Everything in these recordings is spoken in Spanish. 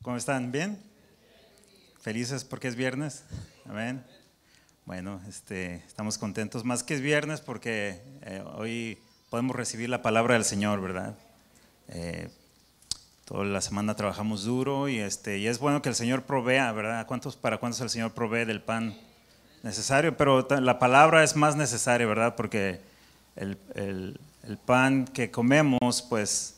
¿Cómo están? ¿Bien? ¿Felices porque es viernes? Amén. Bueno, estamos contentos más que es viernes porque hoy podemos recibir la palabra del Señor, ¿verdad? Eh, Toda la semana trabajamos duro y es bueno que el Señor provea, ¿verdad? ¿Para cuántos el Señor provee del pan necesario? Pero la palabra es más necesaria, ¿verdad? Porque el pan que comemos, pues,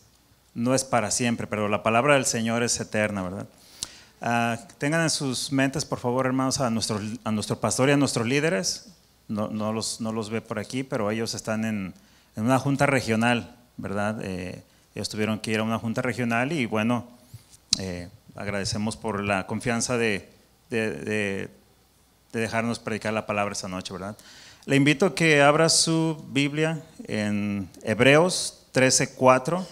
no es para siempre, pero la palabra del Señor es eterna, ¿verdad? Tengan en sus mentes, por favor, hermanos, a nuestro pastor y a nuestros líderes. No los ve por aquí, pero ellos están en una junta regional, ¿verdad? Ellos tuvieron que ir a una junta regional y bueno, agradecemos por la confianza de dejarnos predicar la palabra esta noche, ¿verdad? Le invito a que abra su Biblia en Hebreos 13:4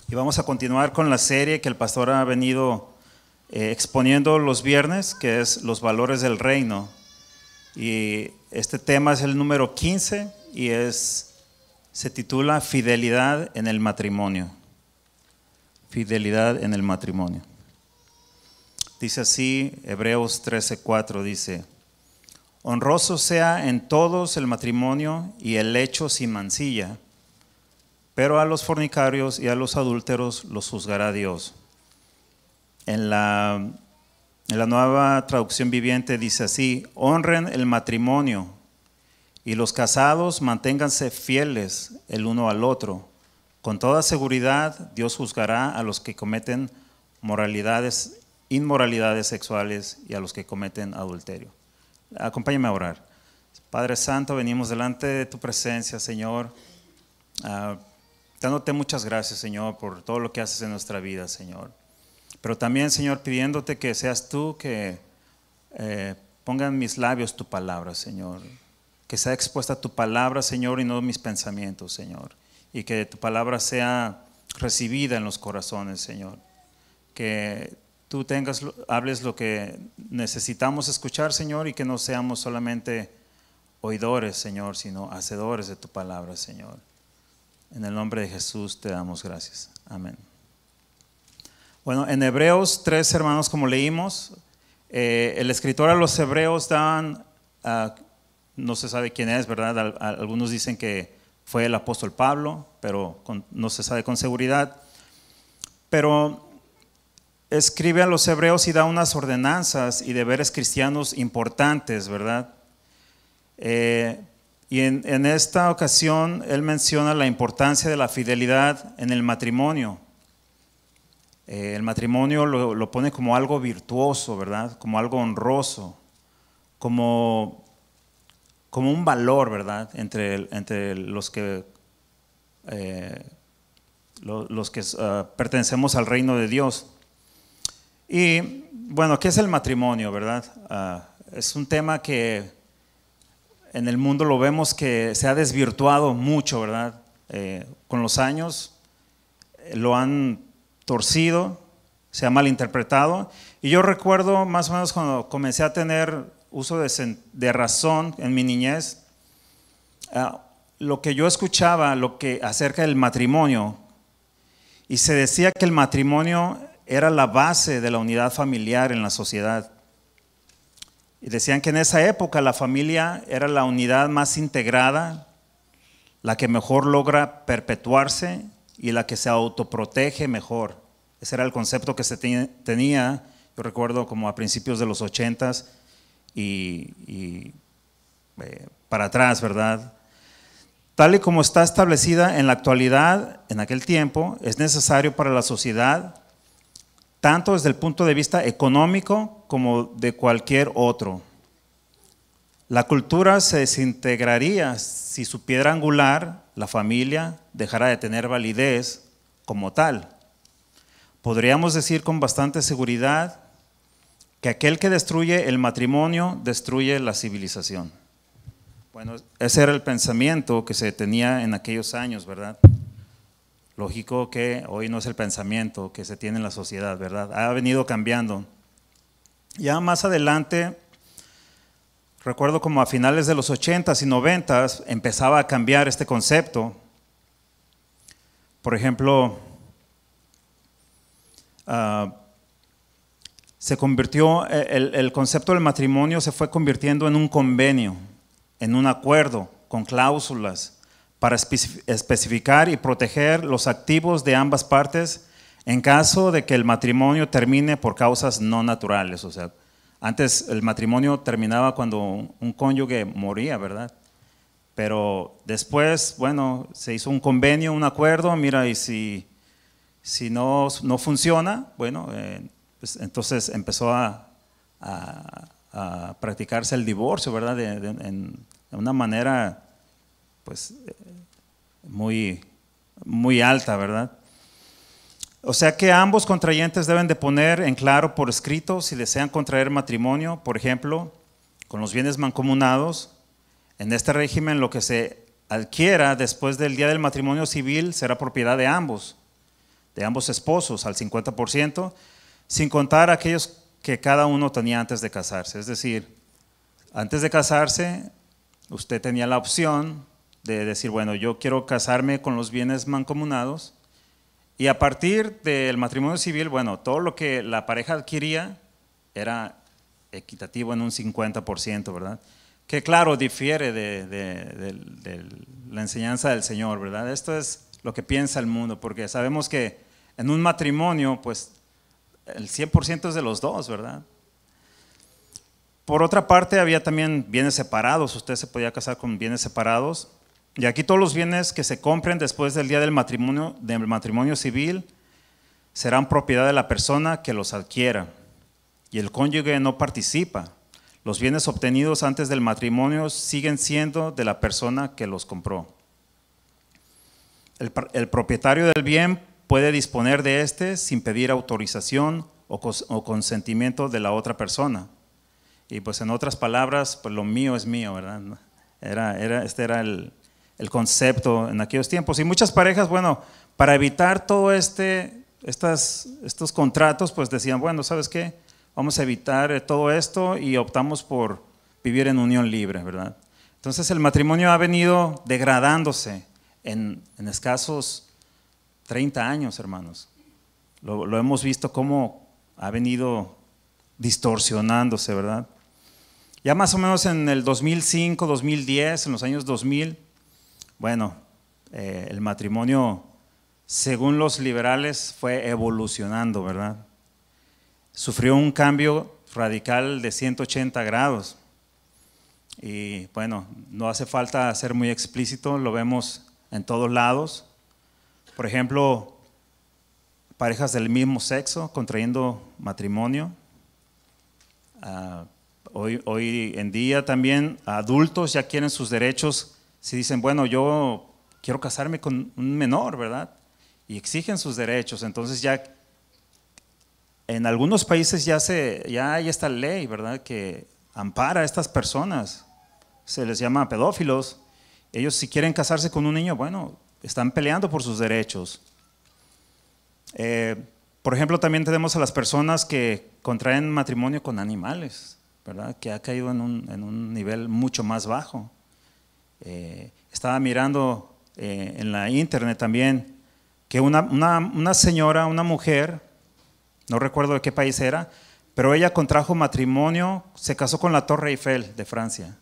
y vamos a continuar con la serie que el pastor ha venido exponiendo los viernes, que es los valores del reino. Y este tema es el número 15 y se titula Fidelidad en el matrimonio. Fidelidad en el matrimonio. Dice así, Hebreos 13:4 dice: honroso sea en todos el matrimonio y el lecho sin mancilla, pero a los fornicarios y a los adúlteros los juzgará Dios. En la Nueva Traducción Viviente dice así: honren el matrimonio y los casados manténganse fieles el uno al otro. Con toda seguridad Dios juzgará a los que cometen inmoralidades sexuales y a los que cometen adulterio. Acompáñame a orar. Padre Santo, venimos delante de tu presencia, Señor, dándote muchas gracias, Señor, por todo lo que haces en nuestra vida, Señor. Pero también, Señor, pidiéndote que seas tú que ponga en mis labios tu palabra, Señor. Que sea expuesta tu palabra, Señor, y no mis pensamientos, Señor. Y que tu palabra sea recibida en los corazones, Señor. Que tú hables lo que necesitamos escuchar, Señor, y que no seamos solamente oidores, Señor, sino hacedores de tu palabra, Señor. En el nombre de Jesús te damos gracias. Amén. Bueno, en Hebreos 3, hermanos, como leímos, el escritor a los Hebreos no se sabe quién es, ¿verdad? Algunos dicen que fue el apóstol Pablo, pero no se sabe con seguridad. Pero escribe a los Hebreos y da unas ordenanzas y deberes cristianos importantes, ¿verdad? Y en esta ocasión él menciona la importancia de la fidelidad en el matrimonio. El matrimonio lo pone como algo virtuoso, ¿verdad? Como algo honroso, como un valor, ¿verdad? Entre los que pertenecemos al reino de Dios. Y bueno, ¿qué es el matrimonio, verdad? Es un tema que en el mundo lo vemos que se ha desvirtuado mucho, ¿verdad? Con los años lo han torcido, se ha malinterpretado. Y yo recuerdo más o menos cuando comencé a tener uso de razón en mi niñez, lo que yo escuchaba acerca del matrimonio, y se decía que el matrimonio era la base de la unidad familiar en la sociedad. Y decían que en esa época la familia era la unidad más integrada, la que mejor logra perpetuarse y la que se autoprotege mejor. Ese era el concepto que se tenía, yo recuerdo, como a principios de los 80s y para atrás, ¿verdad? Tal y como está establecida en la actualidad, en aquel tiempo, es necesario para la sociedad, tanto desde el punto de vista económico como de cualquier otro. La cultura se desintegraría si su piedra angular, la familia, dejara de tener validez como tal. Podríamos decir con bastante seguridad que aquel que destruye el matrimonio destruye la civilización. Bueno, ese era el pensamiento que se tenía en aquellos años, ¿verdad? Lógico que hoy no es el pensamiento que se tiene en la sociedad, ¿verdad? Ha venido cambiando. Ya más adelante, recuerdo como a finales de los 80s y 90s empezaba a cambiar este concepto. Por ejemplo, se convirtió, el concepto del matrimonio se fue convirtiendo en un convenio, en un acuerdo con cláusulas para especificar y proteger los activos de ambas partes en caso de que el matrimonio termine por causas no naturales. O sea, antes el matrimonio terminaba cuando un cónyuge moría, ¿verdad? Pero después, bueno, se hizo un convenio, un acuerdo, mira, y si no funciona, bueno, pues entonces empezó a practicarse el divorcio, ¿verdad? De una manera, pues, muy alta, ¿verdad? O sea que ambos contrayentes deben de poner en claro por escrito si desean contraer matrimonio, por ejemplo, con los bienes mancomunados. En este régimen lo que se adquiera después del día del matrimonio civil será propiedad de ambos esposos al 50%, sin contar aquellos que cada uno tenía antes de casarse. Es decir, antes de casarse, usted tenía la opción de decir, bueno, yo quiero casarme con los bienes mancomunados, y a partir del matrimonio civil, bueno, todo lo que la pareja adquiría era equitativo en un 50%, ¿verdad? Que claro, difiere de la enseñanza del Señor, ¿verdad? Esto es lo que piensa el mundo, porque sabemos que en un matrimonio, pues, el 100% es de los dos, ¿verdad? Por otra parte, había también bienes separados. Usted se podía casar con bienes separados. Y aquí todos los bienes que se compren después del día del matrimonio civil serán propiedad de la persona que los adquiera. Y el cónyuge no participa. Los bienes obtenidos antes del matrimonio siguen siendo de la persona que los compró. El propietario del bien puede disponer de este sin pedir autorización o consentimiento de la otra persona. Y pues en otras palabras, pues lo mío es mío, ¿verdad? Este era el concepto en aquellos tiempos. Y muchas parejas, bueno, para evitar todo estos contratos, pues decían, bueno, ¿sabes qué? Vamos a evitar todo esto y optamos por vivir en unión libre, ¿verdad? Entonces el matrimonio ha venido degradándose en escasos 30 años, hermanos. Lo hemos visto cómo ha venido distorsionándose, ¿verdad? Ya más o menos en el 2005, 2010, en los años 2000, bueno, el matrimonio, según los liberales, fue evolucionando, ¿verdad? Sufrió un cambio radical de 180 grados. Y bueno, no hace falta ser muy explícito, lo vemos en todos lados. Por ejemplo, parejas del mismo sexo contrayendo matrimonio. Hoy en día también adultos ya quieren sus derechos. Si dicen, bueno, yo quiero casarme con un menor, ¿verdad? Y exigen sus derechos. Entonces ya en algunos países ya hay esta ley, ¿verdad? Que ampara a estas personas. Se les llama pedófilos. Ellos si quieren casarse con un niño, bueno, están peleando por sus derechos. Por ejemplo, también tenemos a las personas que contraen matrimonio con animales, ¿verdad? Que ha caído en un nivel mucho más bajo. Estaba mirando en la internet también que una señora, una mujer, no recuerdo de qué país era, pero ella contrajo matrimonio, se casó con la Torre Eiffel de Francia.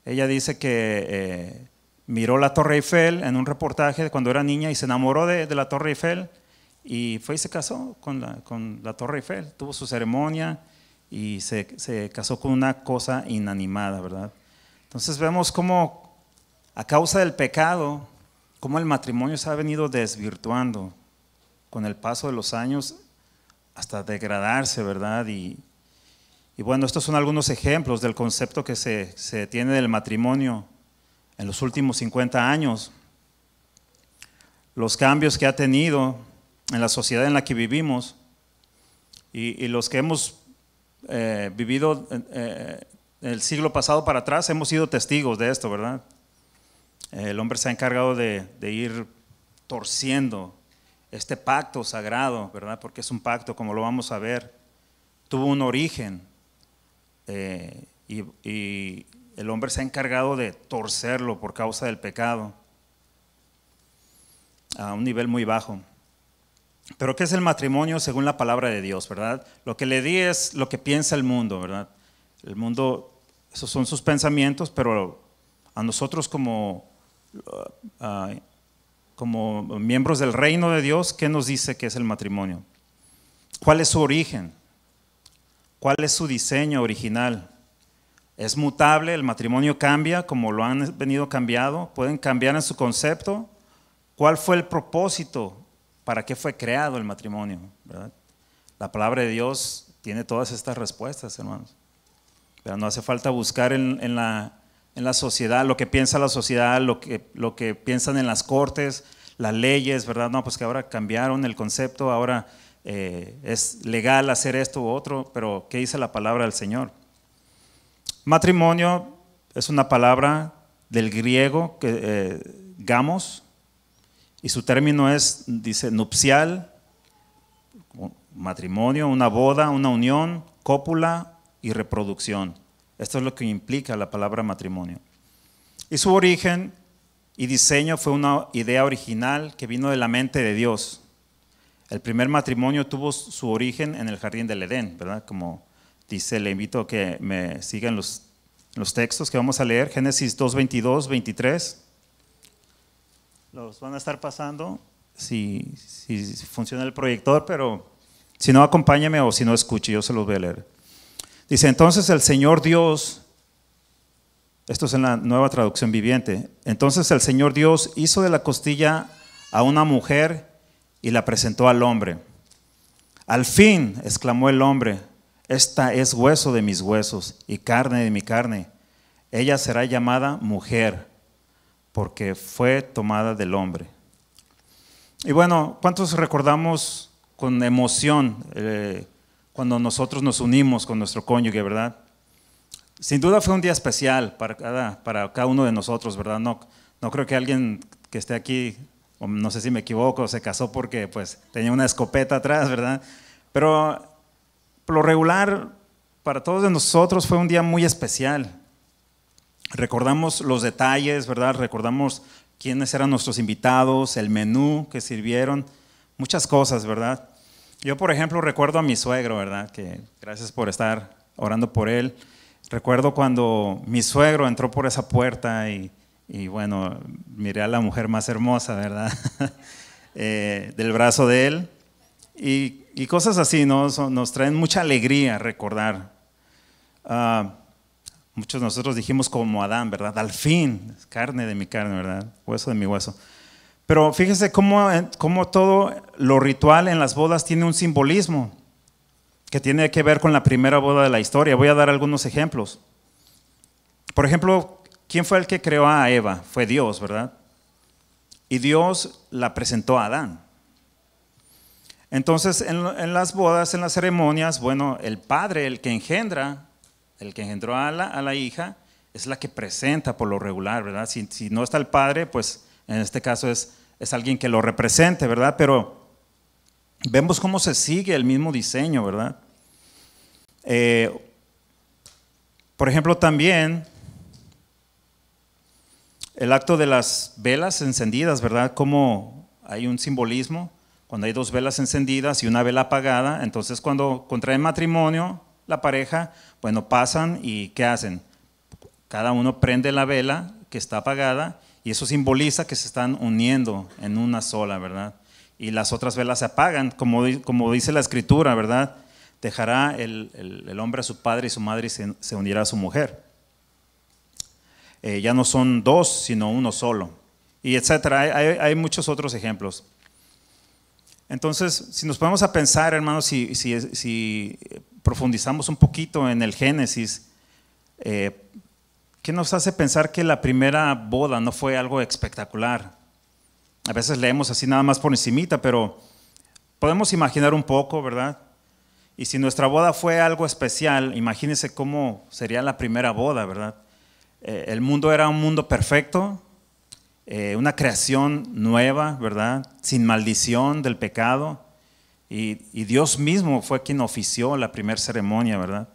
Ella dice que miró la Torre Eiffel en un reportaje cuando era niña y se enamoró de la Torre Eiffel y fue y se casó con la Torre Eiffel, tuvo su ceremonia y se casó con una cosa inanimada, ¿verdad? Entonces vemos cómo a causa del pecado, cómo el matrimonio se ha venido desvirtuando con el paso de los años hasta degradarse, ¿verdad? Y bueno, estos son algunos ejemplos del concepto que se tiene del matrimonio en los últimos 50 años. Los cambios que ha tenido en la sociedad en la que vivimos y los que hemos vivido el siglo pasado para atrás, hemos sido testigos de esto, ¿verdad? El hombre se ha encargado de ir torciendo este pacto sagrado, ¿verdad? Porque es un pacto, como lo vamos a ver, tuvo un origen y el hombre se ha encargado de torcerlo por causa del pecado a un nivel muy bajo. Pero ¿qué es el matrimonio según la palabra de Dios, verdad? Lo que le di es lo que piensa el mundo, ¿verdad? El mundo, esos son sus pensamientos, pero a nosotros como miembros del reino de Dios, ¿qué nos dice que es el matrimonio? ¿Cuál es su origen? ¿Cuál es su diseño original? ¿Es mutable? ¿El matrimonio cambia como lo han venido cambiando? ¿Pueden cambiar en su concepto? ¿Cuál fue el propósito? ¿Para qué fue creado el matrimonio? ¿Verdad? La palabra de Dios tiene todas estas respuestas, hermanos. Pero no hace falta buscar en la sociedad, lo que piensa la sociedad, lo que piensan en las cortes, las leyes, ¿verdad? No, pues que ahora cambiaron el concepto, ahora es legal hacer esto u otro, pero ¿qué dice la palabra del Señor? Matrimonio es una palabra del griego, gamos, y su término dice nupcial, matrimonio, una boda, una unión, cópula y reproducción. Esto es lo que implica la palabra matrimonio. Y su origen y diseño fue una idea original que vino de la mente de Dios. El primer matrimonio tuvo su origen en el jardín del Edén, ¿verdad? Como dice, le invito a que me sigan los textos que vamos a leer, Génesis 2, 22, 23. Los van a estar pasando si funciona el proyector, pero si no, acompáñame, o si no, escuche, yo se los voy a leer. Dice, entonces el Señor Dios, esto es en la Nueva Traducción Viviente, entonces el Señor Dios hizo de la costilla a una mujer y la presentó al hombre. Al fin, exclamó el hombre, esta es hueso de mis huesos y carne de mi carne. Ella será llamada mujer, porque fue tomada del hombre. Y bueno, ¿cuántos recordamos con emoción cuando nosotros nos unimos con nuestro cónyuge, verdad? Sin duda fue un día especial para cada uno de nosotros, ¿verdad? No creo que alguien que esté aquí, o no sé si me equivoco, se casó porque pues tenía una escopeta atrás, ¿verdad? Pero por lo regular, para todos de nosotros fue un día muy especial. Recordamos los detalles, ¿verdad? Recordamos quiénes eran nuestros invitados, el menú que sirvieron, muchas cosas, ¿verdad? Yo, por ejemplo, recuerdo a mi suegro, ¿verdad? Que gracias por estar orando por él. Recuerdo cuando mi suegro entró por esa puerta y bueno, miré a la mujer más hermosa, ¿verdad? Del brazo de él. Y cosas así, ¿no? Nos traen mucha alegría recordar. Muchos de nosotros dijimos como Adán, ¿verdad? Al fin, carne de mi carne, ¿verdad? Hueso de mi hueso. Pero fíjese cómo todo lo ritual en las bodas tiene un simbolismo que tiene que ver con la primera boda de la historia. Voy a dar algunos ejemplos. Por ejemplo, ¿quién fue el que creó a Eva? Fue Dios, ¿verdad? Y Dios la presentó a Adán. Entonces, en las bodas, en las ceremonias, bueno, el padre, el que engendró a la hija, es la que presenta por lo regular, ¿verdad? Si no está el padre, pues en este caso es alguien que lo represente, ¿verdad? Pero vemos cómo se sigue el mismo diseño, ¿verdad? Por ejemplo, también el acto de las velas encendidas, ¿verdad? Como hay un simbolismo, cuando hay dos velas encendidas y una vela apagada, entonces cuando contraen matrimonio, la pareja, bueno, pasan y ¿qué hacen? Cada uno prende la vela que está apagada y eso simboliza que se están uniendo en una sola, ¿verdad? Y las otras velas se apagan, como dice la Escritura, ¿verdad? Dejará el hombre a su padre y su madre y se unirá a su mujer. Ya no son dos, sino uno solo, y etcétera. Hay muchos otros ejemplos. Entonces, si nos ponemos a pensar, hermanos, si profundizamos un poquito en el Génesis, ¿qué nos hace pensar que la primera boda no fue algo espectacular? A veces leemos así nada más por encimita, pero podemos imaginar un poco, ¿verdad? Y si nuestra boda fue algo especial, imagínense cómo sería la primera boda, ¿verdad? El mundo era un mundo perfecto, una creación nueva, ¿verdad? Sin maldición del pecado. Y Dios mismo fue quien ofició la primera ceremonia, ¿verdad?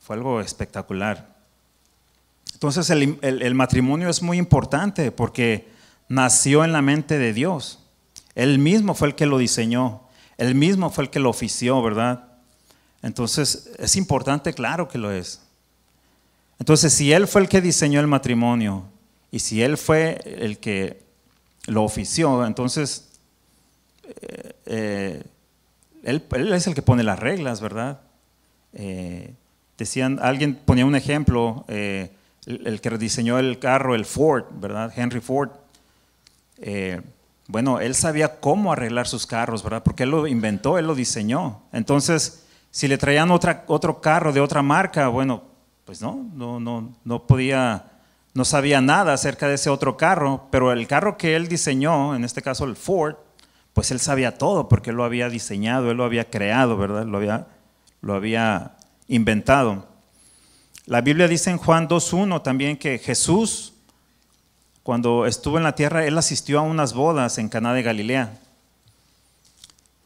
Fue algo espectacular. Entonces el matrimonio es muy importante porque nació en la mente de Dios. Él mismo fue el que lo diseñó, Él mismo fue el que lo ofició, ¿verdad? Entonces, es importante, claro que lo es. Entonces, si Él fue el que diseñó el matrimonio y si Él fue el que lo ofició, entonces él es el que pone las reglas, ¿verdad? Alguien ponía un ejemplo, el que diseñó el carro, el Ford, ¿verdad? Henry Ford. Bueno, él sabía cómo arreglar sus carros, ¿verdad? Porque él lo inventó, él lo diseñó. Entonces, si le traían otro carro de otra marca, bueno, pues no podía, no sabía nada acerca de ese otro carro, pero el carro que él diseñó, en este caso el Ford, pues él sabía todo porque él lo había diseñado, él lo había creado, ¿verdad? Lo había inventado. La Biblia dice en Juan 2:1 también que Jesús, cuando estuvo en la tierra, él asistió a unas bodas en Caná de Galilea.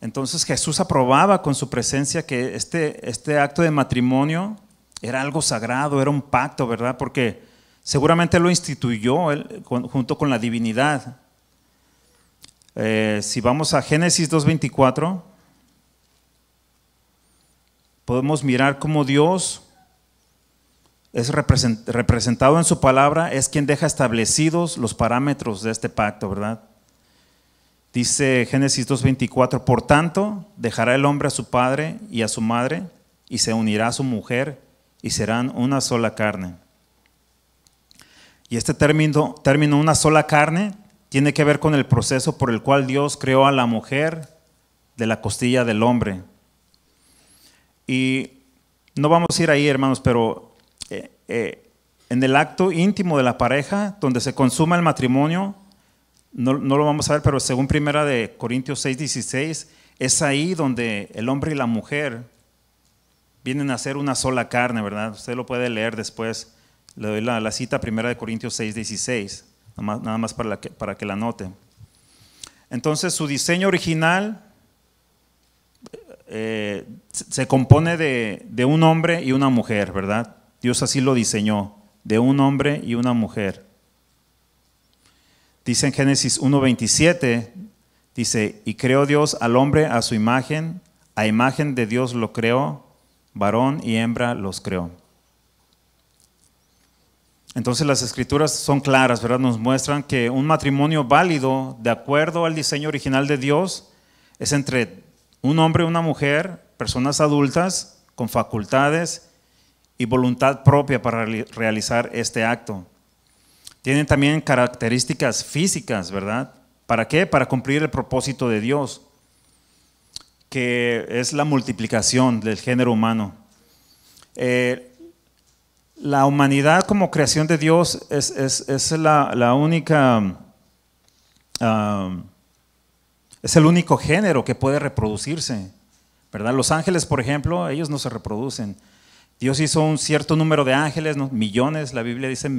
Entonces Jesús aprobaba con su presencia que este acto de matrimonio era algo sagrado, era un pacto, ¿verdad? Porque seguramente lo instituyó él, junto con la divinidad. Si vamos a Génesis 2:24, podemos mirar cómo Dios es representado en su palabra, es quien deja establecidos los parámetros de este pacto, ¿verdad? Dice Génesis 2:24, por tanto, dejará el hombre a su padre y a su madre, y se unirá a su mujer, y serán una sola carne. Y este término una sola carne, tiene que ver con el proceso por el cual Dios creó a la mujer de la costilla del hombre. Y no vamos a ir ahí, hermanos, pero en el acto íntimo de la pareja, donde se consuma el matrimonio, no lo vamos a ver, pero según 1 Corintios 6:16, es ahí donde el hombre y la mujer vienen a ser una sola carne, ¿verdad? Usted lo puede leer después, le doy la cita 1 Corintios 6:16, nada más para que la note. Entonces su diseño original se compone de un hombre y una mujer, ¿verdad? Dios así lo diseñó, de un hombre y una mujer. Dice en Génesis 1:27, dice, y creó Dios al hombre a su imagen, a imagen de Dios lo creó, varón y hembra los creó. Entonces las escrituras son claras, ¿verdad? Nos muestran que un matrimonio válido, de acuerdo al diseño original de Dios, es entre un hombre y una mujer, personas adultas, con facultades y voluntad propia para realizar este acto. Tienen también características físicas, ¿verdad? ¿Para qué? Para cumplir el propósito de Dios, que es la multiplicación del género humano. La humanidad como creación de Dios es la única, es el único género que puede reproducirse, ¿verdad? Los ángeles, por ejemplo, ellos no se reproducen. Dios hizo un cierto número de ángeles, ¿no? Millones, la Biblia dice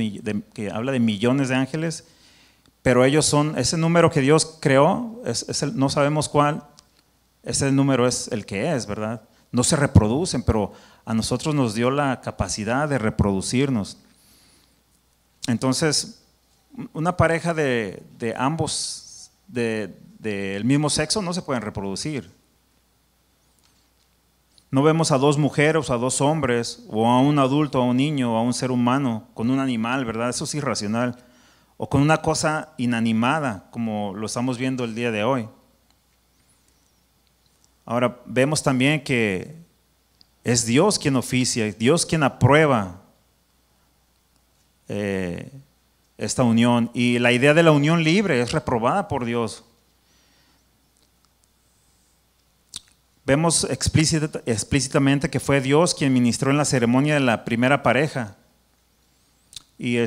que habla de millones de ángeles, pero ellos son, ese número que Dios creó, no sabemos cuál, ese número es el que es, ¿verdad? No se reproducen, pero a nosotros nos dio la capacidad de reproducirnos. Entonces, una pareja de ambos, del mismo sexo, no se pueden reproducir. No vemos a dos mujeres o a dos hombres, o a un adulto, a un niño, o a un ser humano, con un animal, ¿verdad? Eso es irracional. O con una cosa inanimada, como lo estamos viendo el día de hoy. Ahora, vemos también que es Dios quien oficia, Dios quien aprueba esta unión. Y la idea de la unión libre es reprobada por Dios. Vemos explícitamente que fue Dios quien ministró en la ceremonia de la primera pareja. Y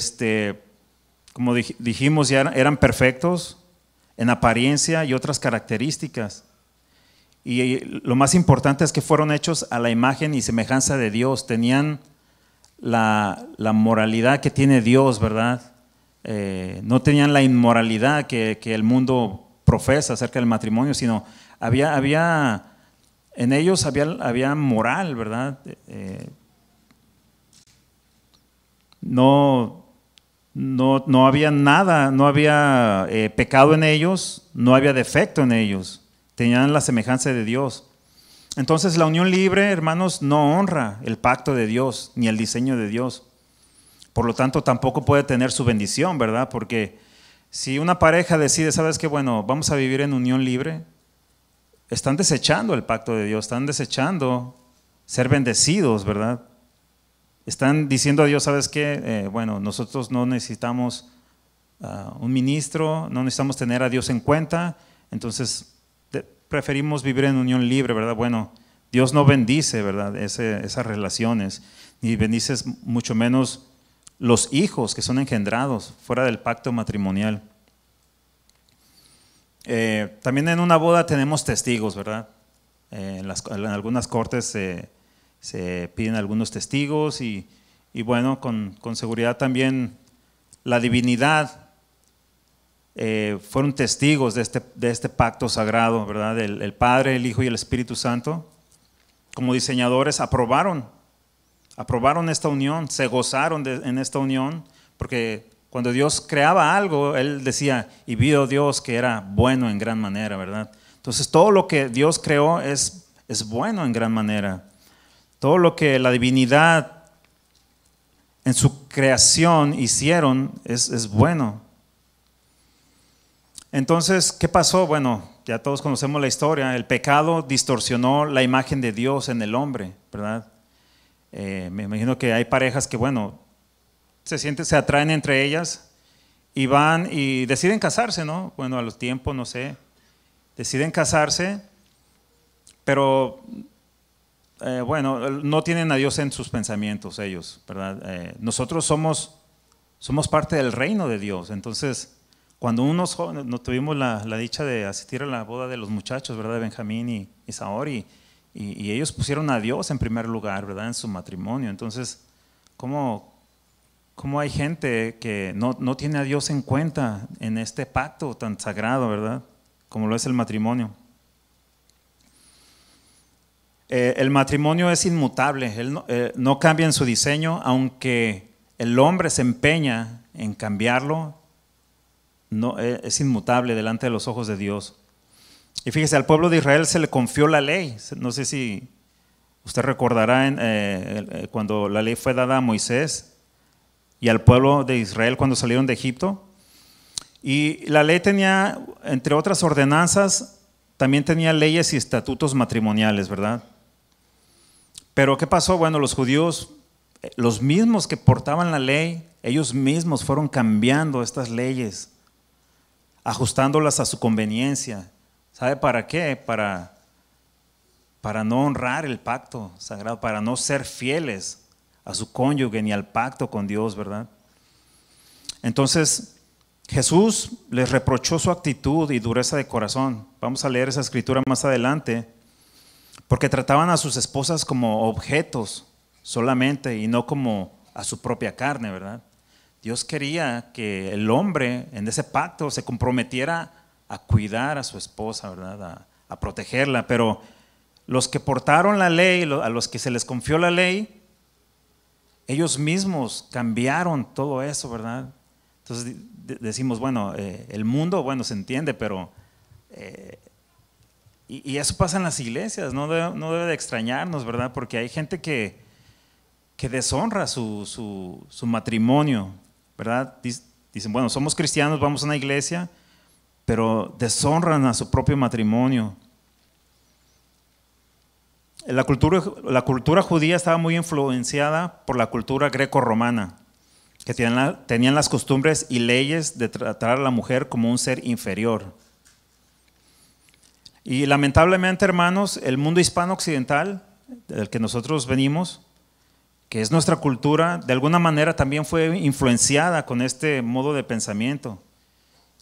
como dijimos, ya eran perfectos en apariencia y otras características. Y lo más importante es que fueron hechos a la imagen y semejanza de Dios. Tenían la moralidad que tiene Dios, ¿verdad? No tenían la inmoralidad que el mundo profesa acerca del matrimonio, sino en ellos había moral, ¿verdad? No no había nada, no había pecado en ellos, no había defecto en ellos, tenían la semejanza de Dios. Entonces la unión libre, hermanos, no honra el pacto de Dios ni el diseño de Dios. Por lo tanto, tampoco puede tener su bendición, ¿verdad? Porque si una pareja decide, ¿sabes qué? Bueno, vamos a vivir en unión libre, están desechando el pacto de Dios, están desechando ser bendecidos, ¿verdad? Están diciendo a Dios, ¿sabes qué? Bueno, nosotros no necesitamos un ministro, no necesitamos tener a Dios en cuenta, entonces preferimos vivir en unión libre, ¿verdad? Bueno, Dios no bendice, ¿verdad? Esas relaciones, ni bendice mucho menos los hijos que son engendrados fuera del pacto matrimonial. También en una boda tenemos testigos, ¿verdad? En algunas cortes se piden algunos testigos y bueno, con seguridad también la divinidad fueron testigos de este pacto sagrado, ¿verdad? El Padre, el Hijo y el Espíritu Santo, como diseñadores, aprobaron esta unión, se gozaron en esta unión, porque cuando Dios creaba algo, Él decía, y vio Dios que era bueno en gran manera, ¿verdad? Entonces todo lo que Dios creó es bueno en gran manera. Todo lo que la divinidad en su creación hicieron es bueno. Entonces, ¿qué pasó? Bueno, ya todos conocemos la historia. El pecado distorsionó la imagen de Dios en el hombre, ¿verdad? Me imagino que hay parejas que, bueno, se atraen entre ellas y van y deciden casarse, ¿no? Bueno, a los tiempos, no sé, deciden casarse, pero bueno, no tienen a Dios en sus pensamientos ellos, ¿verdad? Nosotros somos parte del reino de Dios. Entonces, cuando unos jóvenes, no tuvimos la dicha de asistir a la boda de los muchachos, ¿verdad? De Benjamín y Saor, y ellos pusieron a Dios en primer lugar, ¿verdad? En su matrimonio. Entonces, ¿cómo hay gente que no tiene a Dios en cuenta en este pacto tan sagrado, ¿verdad? Como lo es el matrimonio. El matrimonio es inmutable, él no cambia en su diseño, aunque el hombre se empeña en cambiarlo, no, es inmutable delante de los ojos de Dios. Y fíjese, al pueblo de Israel se le confió la ley. No sé si usted recordará cuando la ley fue dada a Moisés y al pueblo de Israel cuando salieron de Egipto. Y la ley tenía, entre otras ordenanzas, también tenía leyes y estatutos matrimoniales, ¿verdad? Pero ¿qué pasó? Bueno, los judíos, los mismos que portaban la ley, ellos mismos fueron cambiando estas leyes, ajustándolas a su conveniencia. ¿Sabe para qué? Para no honrar el pacto sagrado, para no ser fieles a su cónyuge ni al pacto con Dios, ¿verdad? Entonces, Jesús les reprochó su actitud y dureza de corazón. Vamos a leer esa escritura más adelante, porque trataban a sus esposas como objetos solamente y no como a su propia carne, ¿verdad? Dios quería que el hombre en ese pacto se comprometiera a cuidar a su esposa, ¿verdad? A protegerla, pero los que portaron la ley, a los que se les confió la ley, ellos mismos cambiaron todo eso, ¿verdad? Entonces decimos, bueno, el mundo, bueno, se entiende, pero y eso pasa en las iglesias, no debe de extrañarnos, ¿verdad? Porque hay gente que deshonra su matrimonio, ¿verdad? Dicen, bueno, somos cristianos, vamos a una iglesia, pero deshonran a su propio matrimonio. La cultura judía estaba muy influenciada por la cultura greco-romana, que tenían las costumbres y leyes de tratar a la mujer como un ser inferior. Y lamentablemente, hermanos, el mundo hispano-occidental, del que nosotros venimos, que es nuestra cultura, de alguna manera también fue influenciada con este modo de pensamiento.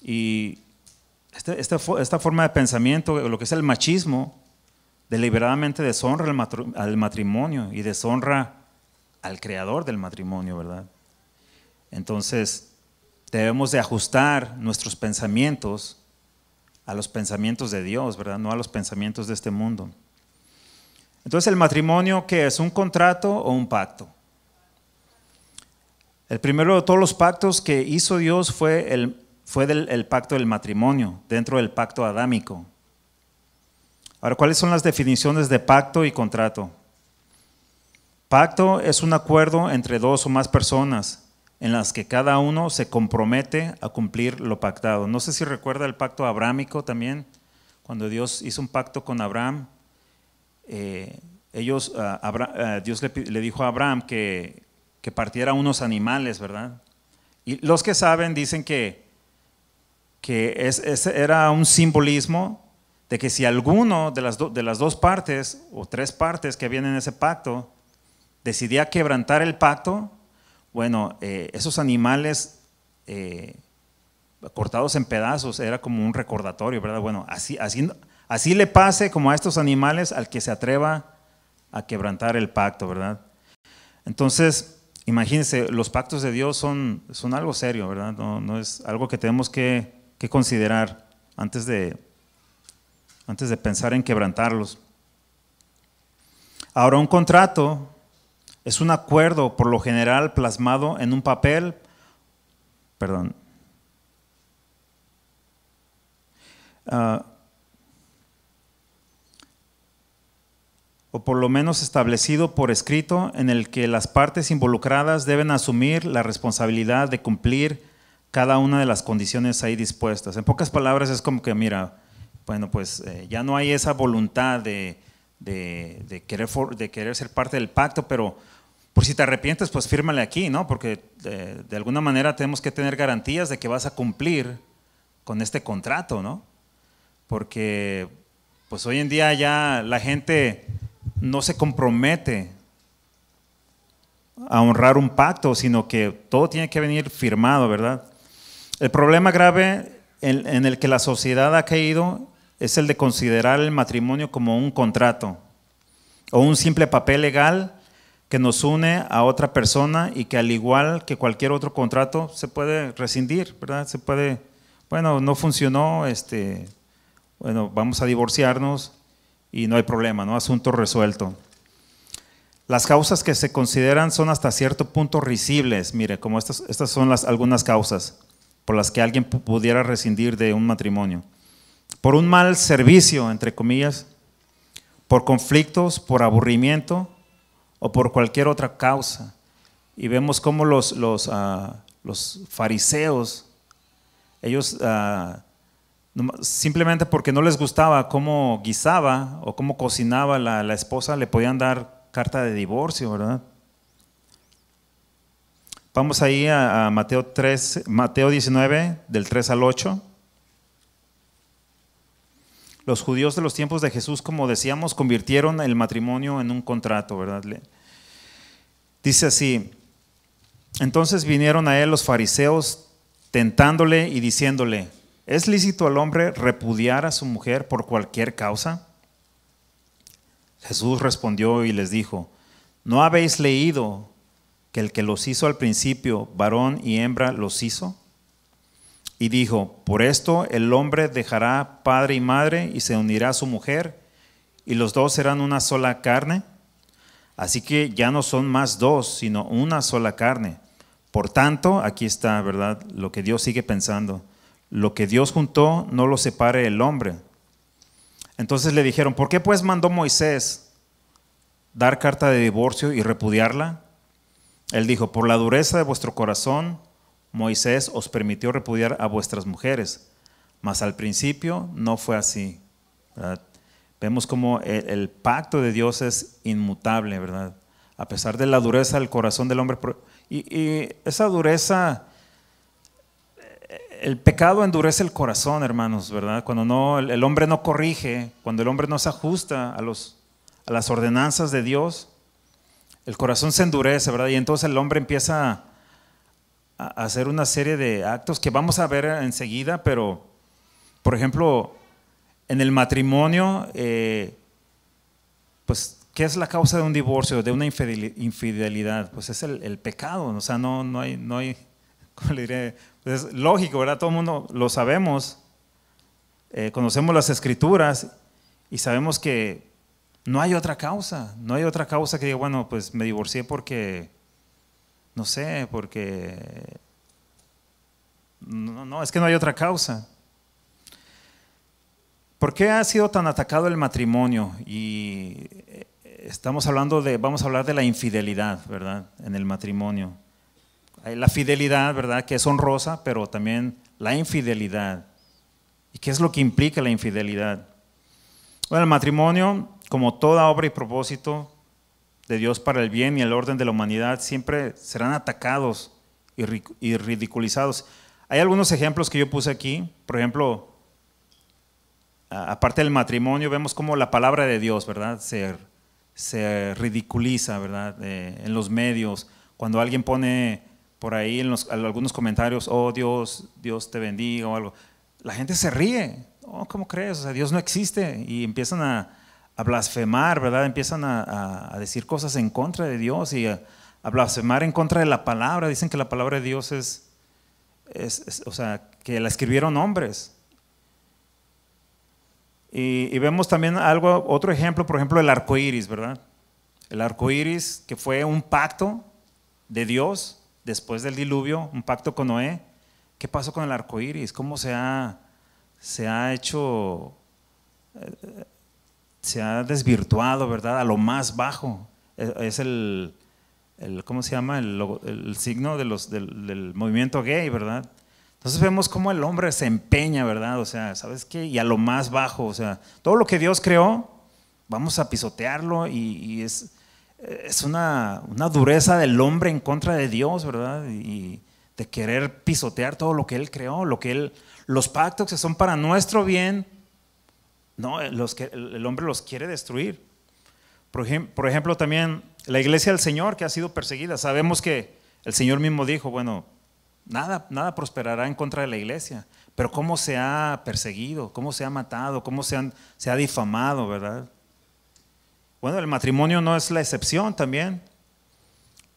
Y esta forma de pensamiento, lo que es el machismo, deliberadamente deshonra al matrimonio y deshonra al creador del matrimonio, ¿verdad? Entonces, debemos de ajustar nuestros pensamientos a los pensamientos de Dios, ¿verdad? No a los pensamientos de este mundo. Entonces, ¿el matrimonio qué es? ¿Un contrato o un pacto? El primero de todos los pactos que hizo Dios fue el pacto del matrimonio, dentro del pacto adámico. Ahora, ¿cuáles son las definiciones de pacto y contrato? Pacto es un acuerdo entre dos o más personas en las que cada uno se compromete a cumplir lo pactado. No sé si recuerda el pacto abrámico también, cuando Dios hizo un pacto con Abraham. Dios le dijo a Abraham que partiera unos animales, ¿verdad? Y los que saben dicen que ese era un simbolismo de que si alguno de las dos partes o tres partes que habían en ese pacto decidía quebrantar el pacto, bueno, esos animales cortados en pedazos era como un recordatorio, ¿verdad? Bueno, así le pase como a estos animales al que se atreva a quebrantar el pacto, ¿verdad? Entonces, imagínense, los pactos de Dios son algo serio, ¿verdad? No es algo que tenemos que considerar antes de pensar en quebrantarlos. Ahora, un contrato es un acuerdo por lo general plasmado en un papel, o por lo menos establecido por escrito, en el que las partes involucradas deben asumir la responsabilidad de cumplir cada una de las condiciones ahí dispuestas. En pocas palabras es como que, mira, bueno, pues ya no hay esa voluntad de querer ser parte del pacto, pero por si te arrepientes, pues fírmale aquí, ¿no? Porque de alguna manera tenemos que tener garantías de que vas a cumplir con este contrato, ¿no? Porque pues hoy en día ya la gente no se compromete a honrar un pacto, sino que todo tiene que venir firmado, ¿verdad? El problema grave en el que la sociedad ha caído es el de considerar el matrimonio como un contrato o un simple papel legal que nos une a otra persona y que al igual que cualquier otro contrato se puede rescindir, ¿verdad? Se puede, bueno, no funcionó, bueno, vamos a divorciarnos y no hay problema, ¿no? Asunto resuelto. Las causas que se consideran son hasta cierto punto risibles, mire, como estas son algunas causas por las que alguien pudiera rescindir de un matrimonio. Por un mal servicio, entre comillas, por conflictos, por aburrimiento o por cualquier otra causa. Y vemos cómo los fariseos, ellos simplemente porque no les gustaba cómo guisaba o cómo cocinaba la esposa, le podían dar carta de divorcio, ¿verdad? Vamos ahí a Mateo 19, del 3 al 8. Los judíos de los tiempos de Jesús, como decíamos, convirtieron el matrimonio en un contrato, ¿verdad? Dice así: entonces vinieron a él los fariseos tentándole y diciéndole: ¿es lícito al hombre repudiar a su mujer por cualquier causa? Jesús respondió y les dijo: ¿no habéis leído que el que los hizo al principio, varón y hembra, los hizo? Y dijo: por esto el hombre dejará padre y madre y se unirá a su mujer, y los dos serán una sola carne. Así que ya no son más dos, sino una sola carne. Por tanto, aquí está, ¿verdad?, lo que Dios sigue pensando. Lo que Dios juntó, no lo separe el hombre. Entonces le dijeron: ¿por qué pues mandó Moisés dar carta de divorcio y repudiarla? Él dijo: por la dureza de vuestro corazón, Moisés os permitió repudiar a vuestras mujeres, mas al principio no fue así, ¿verdad? Vemos como el pacto de Dios es inmutable, ¿verdad? A pesar de la dureza del corazón del hombre. Y esa dureza, el pecado endurece el corazón, hermanos, ¿verdad? Cuando el hombre no corrige, cuando el hombre no se ajusta a las ordenanzas de Dios, el corazón se endurece, ¿verdad? Y entonces el hombre empieza a hacer una serie de actos que vamos a ver enseguida, pero, por ejemplo, en el matrimonio, pues, ¿qué es la causa de un divorcio, de una infidelidad? Pues es el pecado, o sea, no hay, ¿cómo le diré? Pues es lógico, ¿verdad? Todo el mundo lo sabemos, conocemos las escrituras y sabemos que no hay otra causa que diga, bueno, pues me divorcié porque No sé, porque no, es que no hay otra causa. ¿Por qué ha sido tan atacado el matrimonio? Y vamos a hablar de la infidelidad, ¿verdad? En el matrimonio. Hay la fidelidad, ¿verdad? Que es honrosa, pero también la infidelidad. ¿Y qué es lo que implica la infidelidad? Bueno, el matrimonio, como toda obra y propósito de Dios para el bien y el orden de la humanidad, siempre serán atacados y ridiculizados. Hay algunos ejemplos que yo puse aquí. Por ejemplo, aparte del matrimonio, vemos cómo la palabra de Dios, ¿verdad? Se ridiculiza, ¿verdad? En los medios, cuando alguien pone por ahí en algunos comentarios, oh Dios te bendiga o algo, la gente se ríe. Oh, ¿cómo crees? O sea, Dios no existe, y empiezan a blasfemar, ¿verdad? Empiezan a decir cosas en contra de Dios y a blasfemar en contra de la palabra. Dicen que la palabra de Dios o sea, que la escribieron hombres. Y vemos también otro ejemplo, por ejemplo, el arco iris, ¿verdad? El arco iris, que fue un pacto de Dios después del diluvio, un pacto con Noé. ¿Qué pasó con el arco iris? ¿Cómo se ha hecho, se ha desvirtuado, ¿verdad? A lo más bajo. Es ¿cómo se llama? El signo del movimiento gay, ¿verdad? Entonces vemos cómo el hombre se empeña, ¿verdad? O sea, ¿sabes qué? Y a lo más bajo, o sea, todo lo que Dios creó, vamos a pisotearlo, y es una dureza del hombre en contra de Dios, ¿verdad? Y de querer pisotear todo lo que Él creó, los pactos que son para nuestro bien, no, el hombre los quiere destruir. Por ejemplo, también la iglesia del Señor, que ha sido perseguida. Sabemos que el Señor mismo dijo, bueno, nada prosperará en contra de la iglesia, pero cómo se ha perseguido, cómo se ha matado, cómo se ha difamado, ¿verdad? Bueno, el matrimonio no es la excepción también,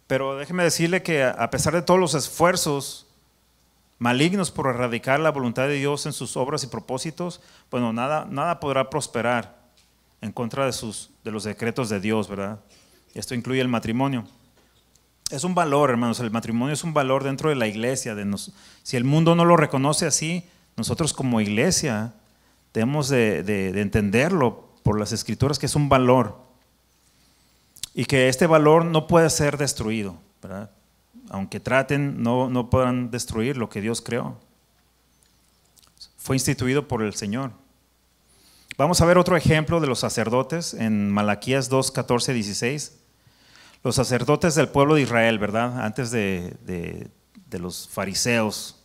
pero déjeme decirle que a pesar de todos los esfuerzos malignos por erradicar la voluntad de Dios en sus obras y propósitos, bueno, nada podrá prosperar en contra de los decretos de Dios, ¿verdad? Esto incluye el matrimonio. Es un valor, hermanos, el matrimonio es un valor dentro de la iglesia. Si el mundo no lo reconoce así, nosotros como iglesia debemos de entenderlo por las escrituras, que es un valor, y que este valor no puede ser destruido, ¿verdad? Aunque traten, no podrán destruir lo que Dios creó. Fue instituido por el Señor. Vamos a ver otro ejemplo de los sacerdotes en Malaquías 2, 14, 16. Los sacerdotes del pueblo de Israel, ¿verdad? Antes de los fariseos,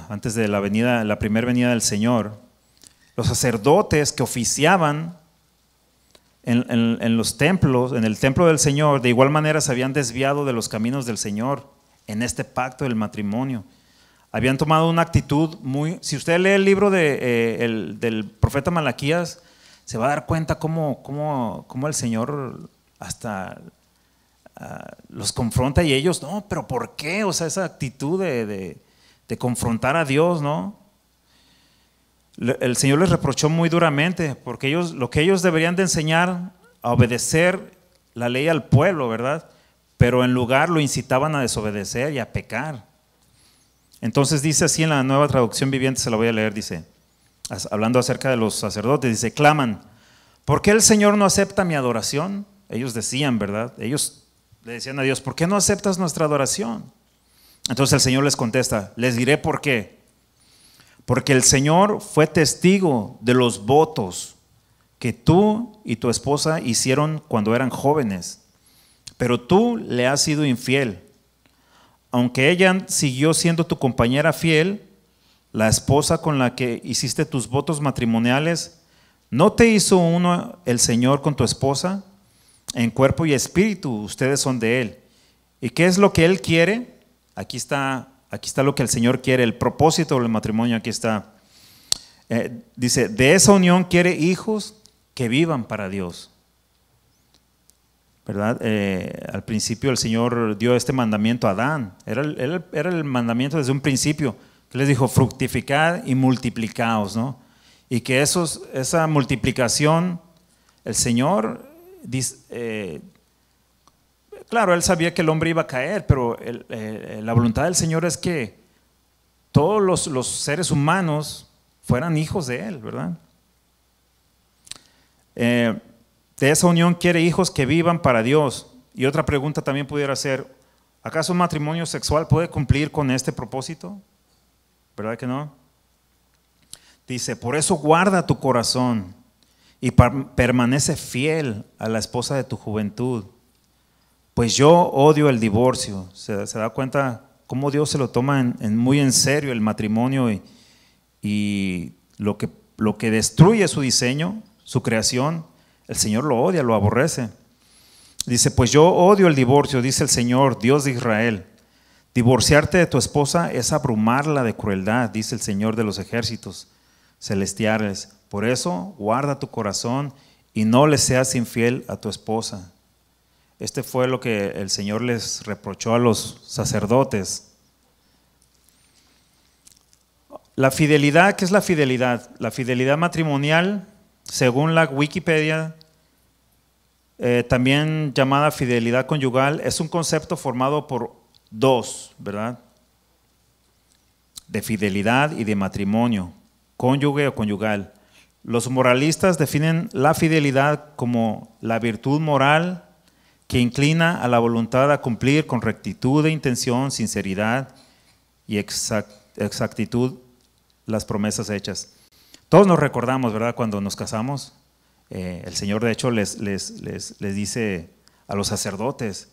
antes de la primera venida del Señor, los sacerdotes que oficiaban en los templos, en el templo del Señor, de igual manera se habían desviado de los caminos del Señor en este pacto del matrimonio. Habían tomado una actitud si usted lee el libro del profeta Malaquías, se va a dar cuenta cómo el Señor hasta los confronta, y ellos, no, pero ¿por qué? O sea, esa actitud de confrontar a Dios, ¿no? El Señor les reprochó muy duramente, porque lo que ellos deberían de enseñar a obedecer la ley al pueblo, ¿verdad? Pero en lugar lo incitaban a desobedecer y a pecar. Entonces dice así en la Nueva Traducción Viviente, se la voy a leer, dice, hablando acerca de los sacerdotes, dice, claman, ¿por qué el Señor no acepta mi adoración? Ellos decían, ¿verdad? Ellos le decían a Dios, ¿por qué no aceptas nuestra adoración? Entonces el Señor les contesta, les diré por qué. Porque el Señor fue testigo de los votos que tú y tu esposa hicieron cuando eran jóvenes, pero tú le has sido infiel. Aunque ella siguió siendo tu compañera fiel, la esposa con la que hiciste tus votos matrimoniales, ¿no te hizo uno el Señor con tu esposa? En cuerpo y espíritu ustedes son de Él. ¿Y qué es lo que Él quiere? Aquí está lo que el Señor quiere, el propósito del matrimonio, aquí está. Dice, de esa unión quiere hijos que vivan para Dios. ¿Verdad? Al principio el Señor dio este mandamiento a Adán. Era el mandamiento desde un principio. Que les dijo, fructificad y multiplicaos, ¿no? Y que esa multiplicación, el Señor claro, él sabía que el hombre iba a caer, pero la voluntad del Señor es que todos los seres humanos fueran hijos de Él, ¿verdad? De esa unión quiere hijos que vivan para Dios. Y otra pregunta también pudiera ser, ¿acaso un matrimonio sexual puede cumplir con este propósito? ¿Verdad que no? Dice, por eso guarda tu corazón y permanece fiel a la esposa de tu juventud, pues yo odio el divorcio. ¿Se da cuenta cómo Dios se lo toma muy en serio el matrimonio y lo que destruye su diseño, su creación, el Señor lo odia, lo aborrece? Dice, pues yo odio el divorcio, dice el Señor, Dios de Israel. Divorciarte de tu esposa es abrumarla de crueldad, dice el Señor de los ejércitos celestiales. Por eso guarda tu corazón y no le seas infiel a tu esposa. Este fue lo que el Señor les reprochó a los sacerdotes. La fidelidad, ¿qué es la fidelidad? La fidelidad matrimonial, según la Wikipedia, también llamada fidelidad conyugal, es un concepto formado por dos, ¿verdad? De fidelidad y de matrimonio, cónyuge o conyugal. Los moralistas definen la fidelidad como la virtud moral que inclina a la voluntad a cumplir con rectitud de intención, sinceridad y exactitud las promesas hechas. Todos nos recordamos, ¿verdad?, cuando nos casamos. El Señor de hecho les dice a los sacerdotes,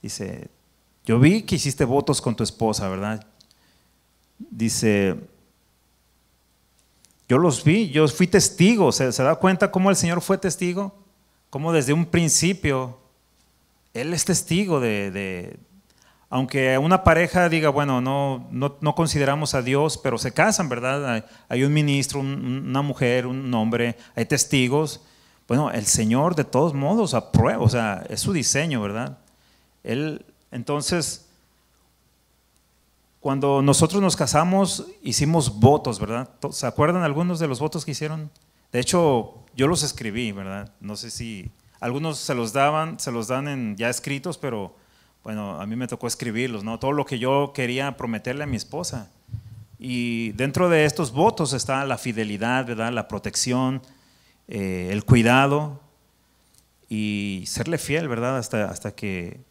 dice, yo vi que hiciste votos con tu esposa, ¿verdad? Dice, yo los vi, yo fui testigo. ¿Se da cuenta cómo el Señor fue testigo? Cómo desde un principio Él es testigo aunque una pareja diga, bueno, no consideramos a Dios, pero se casan, ¿verdad? Hay un ministro, una mujer, un hombre, hay testigos. Bueno, el Señor de todos modos aprueba, o sea, es su diseño, ¿verdad? Entonces, cuando nosotros nos casamos, hicimos votos, ¿verdad? ¿Se acuerdan algunos de los votos que hicieron? De hecho, yo los escribí, ¿verdad? No sé si algunos se los dan ya escritos, pero bueno, a mí me tocó escribirlos, ¿no? Todo lo que yo quería prometerle a mi esposa. Y dentro de estos votos está la fidelidad, ¿verdad? La protección, el cuidado y serle fiel, ¿verdad? Hasta que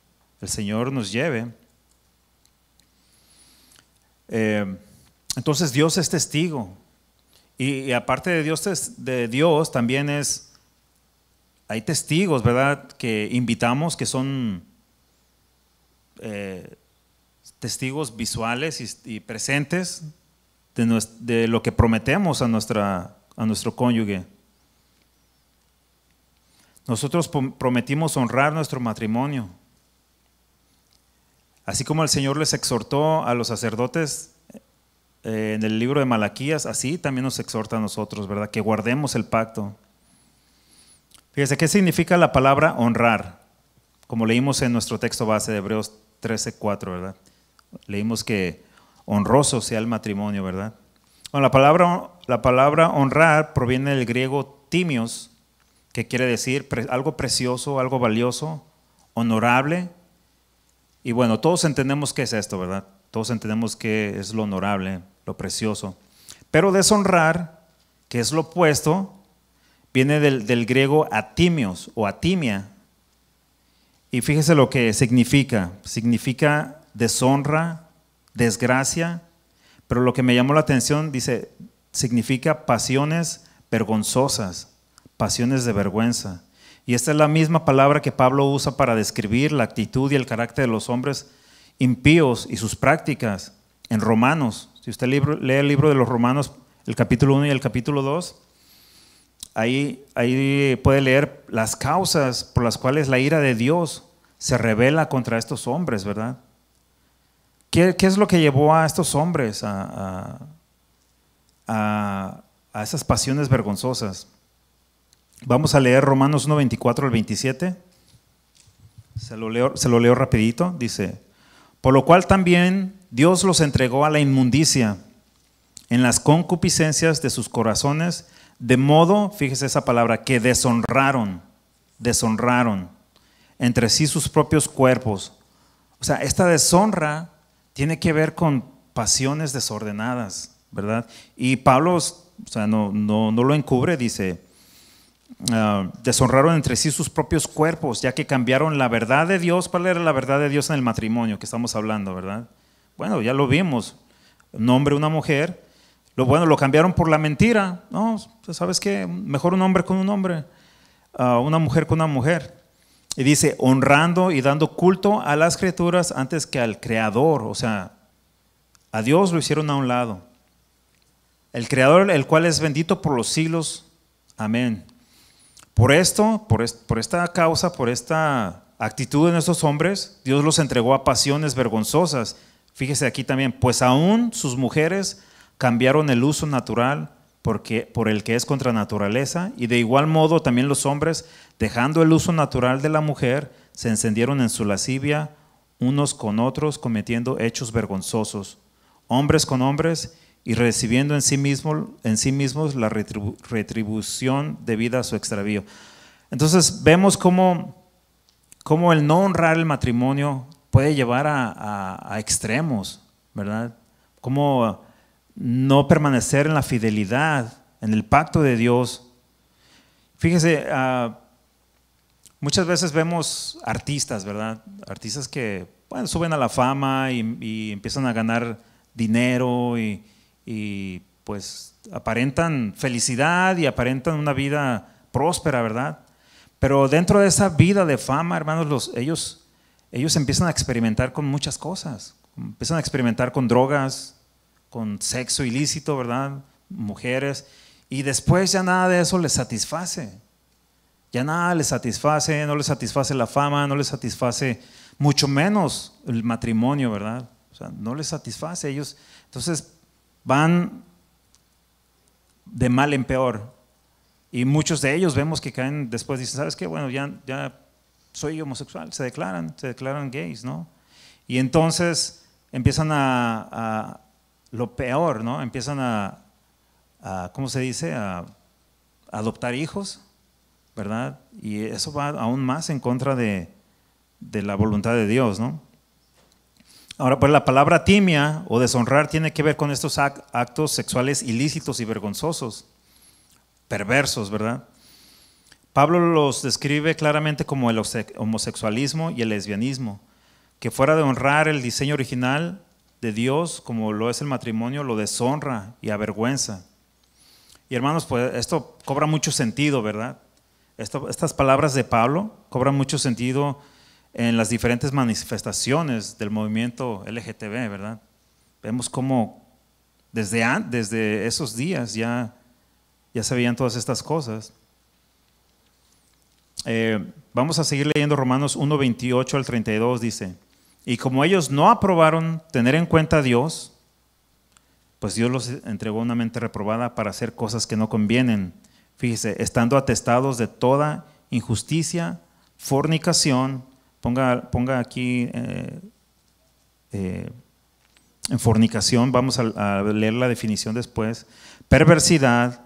el Señor nos lleve. Entonces Dios es testigo. Y aparte de Dios también hay testigos, ¿verdad?, que invitamos, que son testigos visuales y presentes de lo que prometemos a nuestro cónyuge. Nosotros prometimos honrar nuestro matrimonio. Así como el Señor les exhortó a los sacerdotes en el libro de Malaquías, así también nos exhorta a nosotros, ¿verdad?, que guardemos el pacto. Fíjese, ¿qué significa la palabra honrar? Como leímos en nuestro texto base de Hebreos 13:4, ¿verdad? Leímos que honroso sea el matrimonio, ¿verdad? Bueno, la palabra honrar proviene del griego timios, que quiere decir algo precioso, algo valioso, honorable. Y bueno, todos entendemos qué es esto, ¿verdad? Todos entendemos qué es lo honorable, lo precioso. Pero deshonrar, que es lo opuesto, viene del griego atimios o atimia. Y fíjese lo que significa. Significa deshonra, desgracia, pero lo que me llamó la atención, dice, significa pasiones vergonzosas, pasiones de vergüenza. Y esta es la misma palabra que Pablo usa para describir la actitud y el carácter de los hombres impíos y sus prácticas en Romanos. Si usted lee el libro de los Romanos, el capítulo 1 y el capítulo 2, ahí puede leer las causas por las cuales la ira de Dios se revela contra estos hombres, ¿verdad? ¿Qué es lo que llevó a estos hombres a esas pasiones vergonzosas? Vamos a leer Romanos 1, 24 al 27. Se lo leo rapidito. Dice, por lo cual también Dios los entregó a la inmundicia en las concupiscencias de sus corazones, de modo, fíjese esa palabra, que deshonraron entre sí sus propios cuerpos. O sea, esta deshonra tiene que ver con pasiones desordenadas, ¿verdad? Y Pablo, o sea, no lo encubre, dice, deshonraron entre sí sus propios cuerpos, ya que cambiaron la verdad de Dios. ¿Cuál era la verdad de Dios en el matrimonio que estamos hablando, verdad? Bueno, ya lo vimos, un hombre, una mujer. Lo cambiaron por la mentira. No, ¿sabes qué? Mejor un hombre con un hombre, una mujer con una mujer. Y dice, honrando y dando culto a las criaturas antes que al Creador. O sea, a Dios lo hicieron a un lado. El Creador, el cual es bendito por los siglos. Amén. Por esto, por esta causa, por esta actitud de estos hombres, Dios los entregó a pasiones vergonzosas. Fíjese aquí también, pues aún sus mujeres cambiaron el uso natural por el que es contra naturaleza, y de igual modo también los hombres, dejando el uso natural de la mujer, se encendieron en su lascivia unos con otros, cometiendo hechos vergonzosos, hombres con hombres, y recibiendo en sí mismos la retribución debida a su extravío. Entonces vemos cómo el no honrar el matrimonio puede llevar a extremos, ¿verdad? Cómo no permanecer en la fidelidad, en el pacto de Dios. Fíjese, muchas veces vemos artistas, ¿verdad? Artistas que, bueno, suben a la fama y empiezan a ganar dinero y pues aparentan felicidad y aparentan una vida próspera, ¿verdad? Pero dentro de esa vida de fama, hermanos, ellos empiezan a experimentar con muchas cosas. Empiezan a experimentar con drogas, con sexo ilícito, ¿verdad? Mujeres. Y después ya nada de eso les satisface. Ya nada les satisface, no les satisface la fama, no les satisface mucho menos el matrimonio, ¿verdad? O sea, no les satisface. Ellos, entonces, van de mal en peor. Y muchos de ellos vemos que caen después, dicen, ¿sabes qué? Bueno, ya soy homosexual, se declaran gays, ¿no? Y entonces empiezan a lo peor, ¿no? Empiezan a ¿cómo se dice? A adoptar hijos, ¿verdad? Y eso va aún más en contra de la voluntad de Dios, ¿no? Ahora, pues la palabra timia o deshonrar tiene que ver con estos actos sexuales ilícitos y vergonzosos, perversos, ¿verdad? Pablo los describe claramente como el homosexualismo y el lesbianismo, que fuera de honrar el diseño original de Dios, como lo es el matrimonio, lo deshonra y avergüenza. Y hermanos, pues esto cobra mucho sentido, ¿verdad? Estas palabras de Pablo cobran mucho sentido en las diferentes manifestaciones del movimiento LGTB, ¿verdad? Vemos cómo desde esos días ya se veían todas estas cosas. Vamos a seguir leyendo Romanos 1, 28 al 32, dice, y como ellos no aprobaron tener en cuenta a Dios, pues Dios los entregó una mente reprobada para hacer cosas que no convienen. Fíjese, estando atestados de toda injusticia, fornicación, ponga aquí en fornicación, vamos a leer la definición después, perversidad.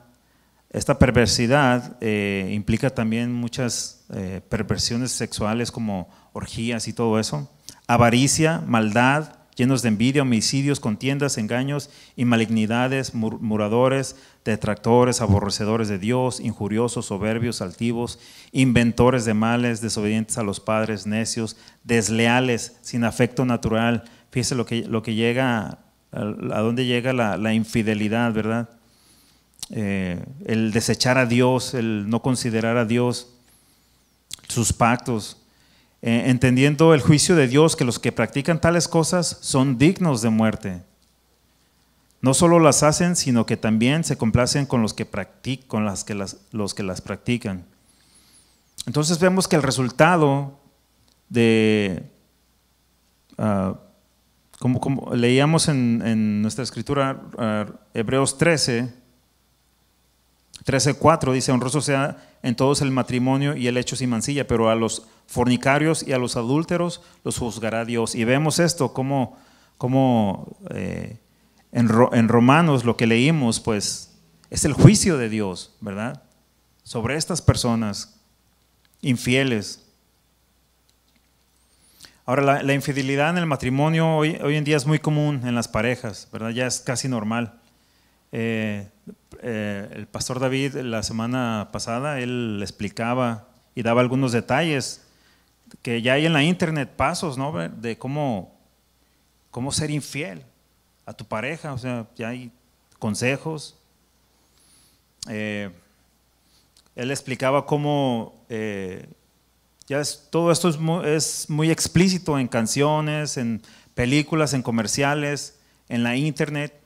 Esta perversidad implica también muchas perversiones sexuales como orgías y todo eso, avaricia, maldad, llenos de envidia, homicidios, contiendas, engaños y malignidades, murmuradores, detractores, aborrecedores de Dios, injuriosos, soberbios, altivos, inventores de males, desobedientes a los padres, necios, desleales, sin afecto natural. Fíjese lo que llega, a dónde llega la infidelidad, ¿verdad? El desechar a Dios, el no considerar a Dios, sus pactos, entendiendo el juicio de Dios, que los que practican tales cosas son dignos de muerte. No solo las hacen, sino que también se complacen con los que las practican. Entonces vemos que el resultado de, como leíamos en nuestra escritura, Hebreos 13:4 dice, honroso sea en todos el matrimonio y el hecho sin mancilla, pero a los fornicarios y a los adúlteros los juzgará Dios. Y vemos esto como en Romanos lo que leímos, pues es el juicio de Dios, ¿verdad? Sobre estas personas infieles. Ahora, la infidelidad en el matrimonio hoy en día es muy común en las parejas, ¿verdad? Ya es casi normal. El pastor David la semana pasada, él explicaba y daba algunos detalles que ya hay en la internet, pasos, ¿no? De cómo ser infiel a tu pareja, o sea, ya hay consejos. Él explicaba cómo todo esto es muy explícito en canciones, en películas, en comerciales, en la internet.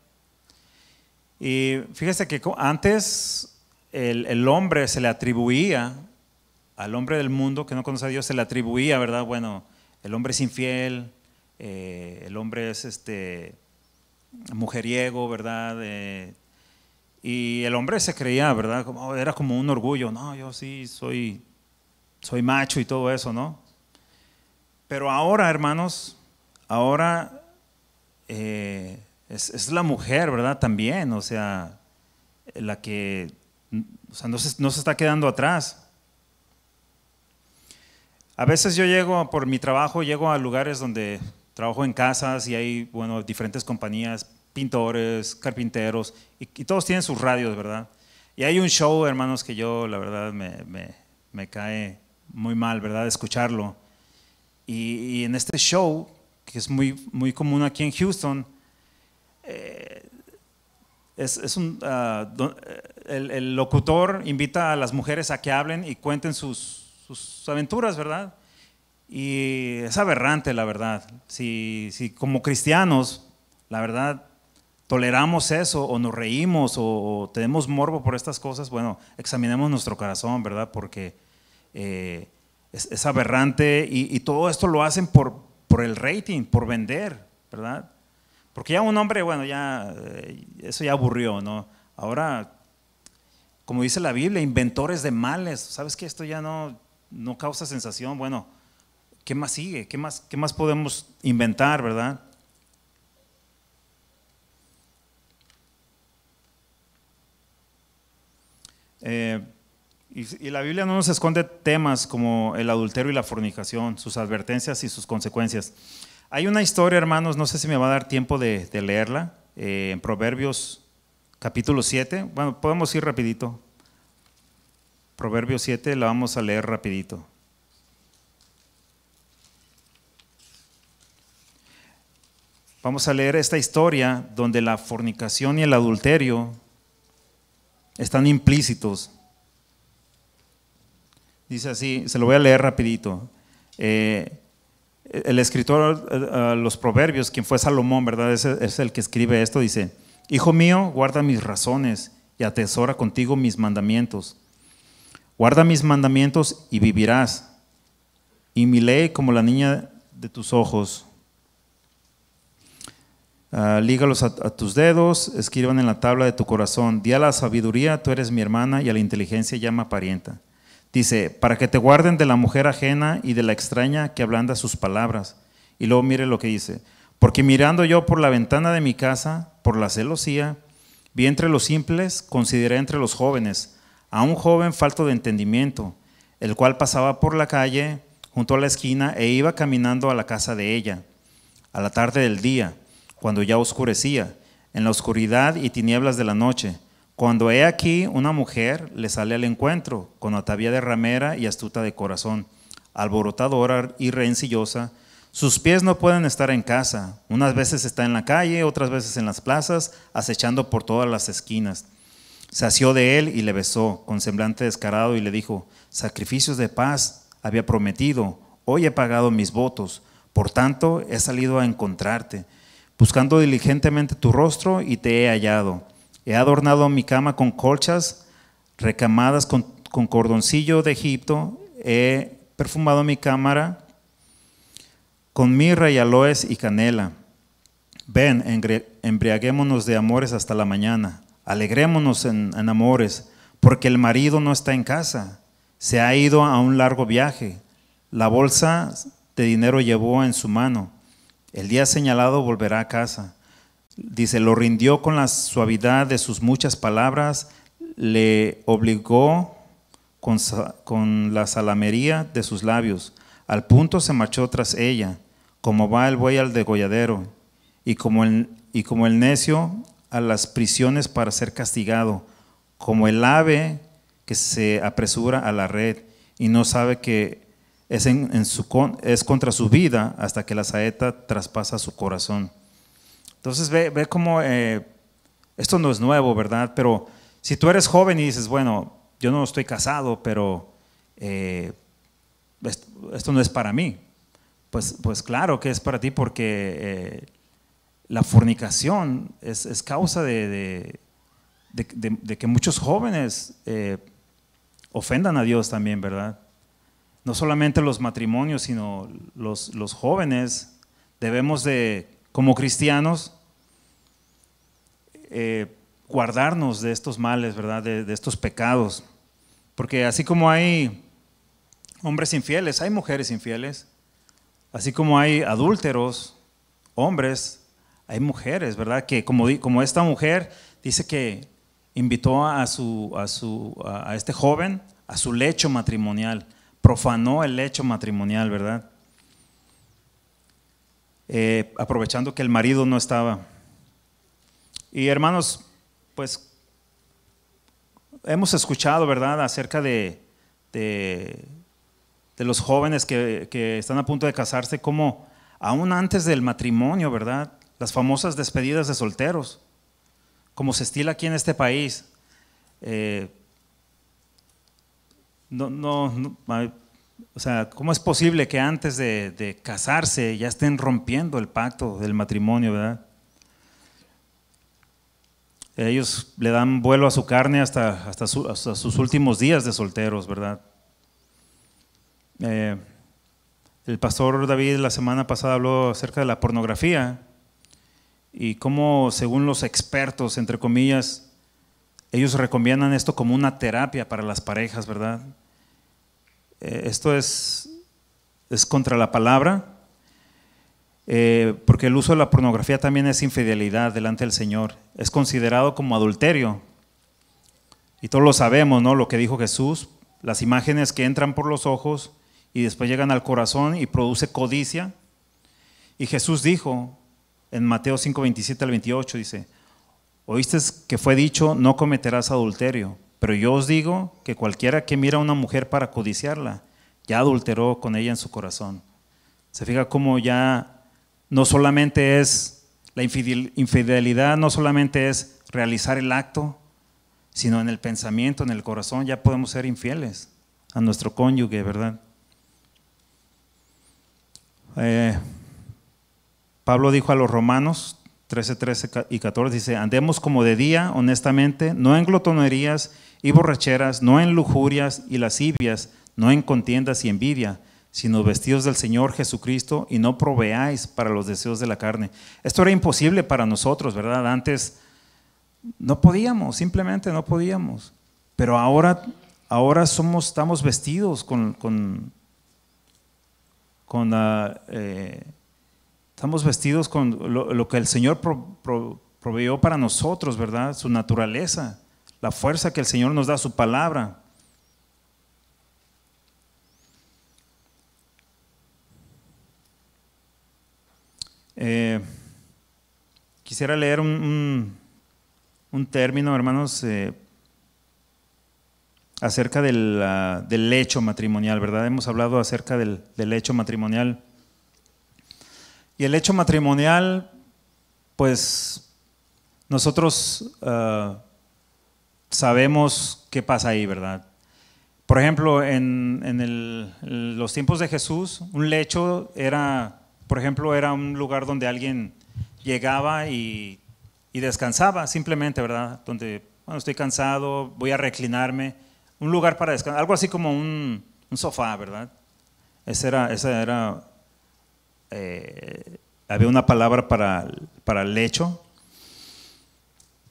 Y fíjese que antes el hombre se le atribuía, al hombre del mundo que no conoce a Dios, se le atribuía, ¿verdad? Bueno, el hombre es infiel, el hombre es mujeriego, ¿verdad? Y el hombre se creía, ¿verdad? Era como un orgullo, no, yo sí soy macho y todo eso, ¿no? Pero ahora, hermanos, ahora es la mujer, ¿verdad? También, o sea, la que, o sea, no se está quedando atrás. A veces yo por mi trabajo, llego a lugares donde trabajo en casas y hay, bueno, diferentes compañías, pintores, carpinteros, y todos tienen sus radios, ¿verdad? Y hay un show, hermanos, que yo, la verdad, me cae muy mal, ¿verdad? Escucharlo. Y en este show, que es muy, muy común aquí en Houston, el locutor invita a las mujeres a que hablen y cuenten sus aventuras, ¿verdad? Y es aberrante, la verdad. Si como cristianos, la verdad, toleramos eso o nos reímos o tenemos morbo por estas cosas, bueno, examinemos nuestro corazón, ¿verdad? Porque es aberrante y todo esto lo hacen por el rating, por vender, ¿verdad? Porque ya un hombre, bueno, ya eso ya aburrió, ¿no? Ahora, como dice la Biblia, inventores de males. ¿Sabes qué? Esto ya no causa sensación. Bueno, ¿qué más sigue? ¿Qué más podemos inventar, verdad? Y la Biblia no nos esconde temas como el adulterio y la fornicación, sus advertencias y sus consecuencias. Hay una historia, hermanos, no sé si me va a dar tiempo de leerla, en Proverbios capítulo 7. Bueno, podemos ir rapidito. Proverbios 7 la vamos a leer rapidito. Vamos a leer esta historia donde la fornicación y el adulterio están implícitos. Dice así, se lo voy a leer rapidito. El escritor a los Proverbios, quien fue Salomón, ¿verdad? Es el que escribe esto, dice: Hijo mío, guarda mis razones y atesora contigo mis mandamientos. Guarda mis mandamientos y vivirás, y mi ley como la niña de tus ojos. Lígalos a tus dedos, escriban en la tabla de tu corazón. Di a la sabiduría, tú eres mi hermana, y a la inteligencia llama parienta. Dice, para que te guarden de la mujer ajena y de la extraña que ablanda sus palabras. Y luego mire lo que dice: porque mirando yo por la ventana de mi casa, por la celosía, vi entre los simples, consideré entre los jóvenes, a un joven falto de entendimiento, el cual pasaba por la calle junto a la esquina e iba caminando a la casa de ella, a la tarde del día, cuando ya oscurecía, en la oscuridad y tinieblas de la noche, cuando he aquí una mujer le sale al encuentro, con atavío de ramera y astuta de corazón, alborotadora y rencillosa. Sus pies no pueden estar en casa, unas veces está en la calle, otras veces en las plazas, acechando por todas las esquinas. Se asió de él y le besó, con semblante descarado, y le dijo: sacrificios de paz había prometido, hoy he pagado mis votos, por tanto he salido a encontrarte, buscando diligentemente tu rostro y te he hallado. He adornado mi cama con colchas recamadas con cordoncillo de Egipto, he perfumado mi cámara con mirra y aloes y canela. Ven, embriaguémonos de amores hasta la mañana, alegrémonos en amores, porque el marido no está en casa, se ha ido a un largo viaje, la bolsa de dinero llevó en su mano, el día señalado volverá a casa. Dice, lo rindió con la suavidad de sus muchas palabras, le obligó con la salamería de sus labios, al punto se marchó tras ella, como va el buey al degolladero, y como el necio a las prisiones para ser castigado, como el ave que se apresura a la red y no sabe que es contra su vida hasta que la saeta traspasa su corazón. Entonces ve cómo esto no es nuevo, ¿verdad? Pero si tú eres joven y dices, bueno, yo no estoy casado, pero esto no es para mí, pues claro que es para ti, porque la fornicación es causa de que muchos jóvenes ofendan a Dios también, ¿verdad? No solamente los matrimonios, sino los jóvenes debemos de, como cristianos, guardarnos de estos males, ¿verdad? De estos pecados. Porque así como hay hombres infieles, hay mujeres infieles. Así como hay adúlteros, hombres, hay mujeres, ¿verdad? Que como esta mujer dice que invitó a este joven a su lecho matrimonial, profanó el lecho matrimonial, ¿verdad? Aprovechando que el marido no estaba. Y hermanos, pues hemos escuchado, ¿verdad?, acerca de los jóvenes que están a punto de casarse, como aún antes del matrimonio, ¿verdad?, las famosas despedidas de solteros, como se estila aquí en este país. O sea, ¿cómo es posible que antes de casarse ya estén rompiendo el pacto del matrimonio, verdad? Ellos le dan vuelo a su carne hasta sus últimos días de solteros, ¿verdad? El pastor David la semana pasada habló acerca de la pornografía y cómo, según los expertos, entre comillas, ellos recomiendan esto como una terapia para las parejas, ¿verdad? Esto es contra la palabra, porque el uso de la pornografía también es infidelidad delante del Señor, es considerado como adulterio. Y todos lo sabemos, ¿no? Lo que dijo Jesús, las imágenes que entran por los ojos y después llegan al corazón y produce codicia. Y Jesús dijo en Mateo 5:27 al 28, dice: oíste que fue dicho, no cometerás adulterio, pero yo os digo que cualquiera que mira a una mujer para codiciarla, ya adulteró con ella en su corazón. Se fija cómo ya no solamente es la infidelidad, no solamente es realizar el acto, sino en el pensamiento, en el corazón, ya podemos ser infieles a nuestro cónyuge, ¿verdad? Pablo dijo a los Romanos 13 y 14, dice: andemos como de día, honestamente, no en glotonerías y borracheras, no en lujurias y lascivias, no en contiendas y envidia, sino vestidos del Señor Jesucristo, y no proveáis para los deseos de la carne. Esto era imposible para nosotros, ¿verdad? Antes no podíamos, simplemente no podíamos, pero ahora estamos vestidos estamos vestidos con lo que el Señor proveyó para nosotros, ¿verdad? Su naturaleza, la fuerza que el Señor nos da, su palabra. Quisiera leer un término, hermanos, acerca del lecho matrimonial, ¿verdad? Hemos hablado acerca del lecho matrimonial. Y el lecho matrimonial, pues nosotros sabemos qué pasa ahí, ¿verdad? Por ejemplo, en los tiempos de Jesús, un lecho era, por ejemplo, era un lugar donde alguien llegaba y descansaba simplemente, ¿verdad? Donde, bueno, estoy cansado, voy a reclinarme, un lugar para descansar, algo así como un sofá, ¿verdad? Había una palabra para el lecho,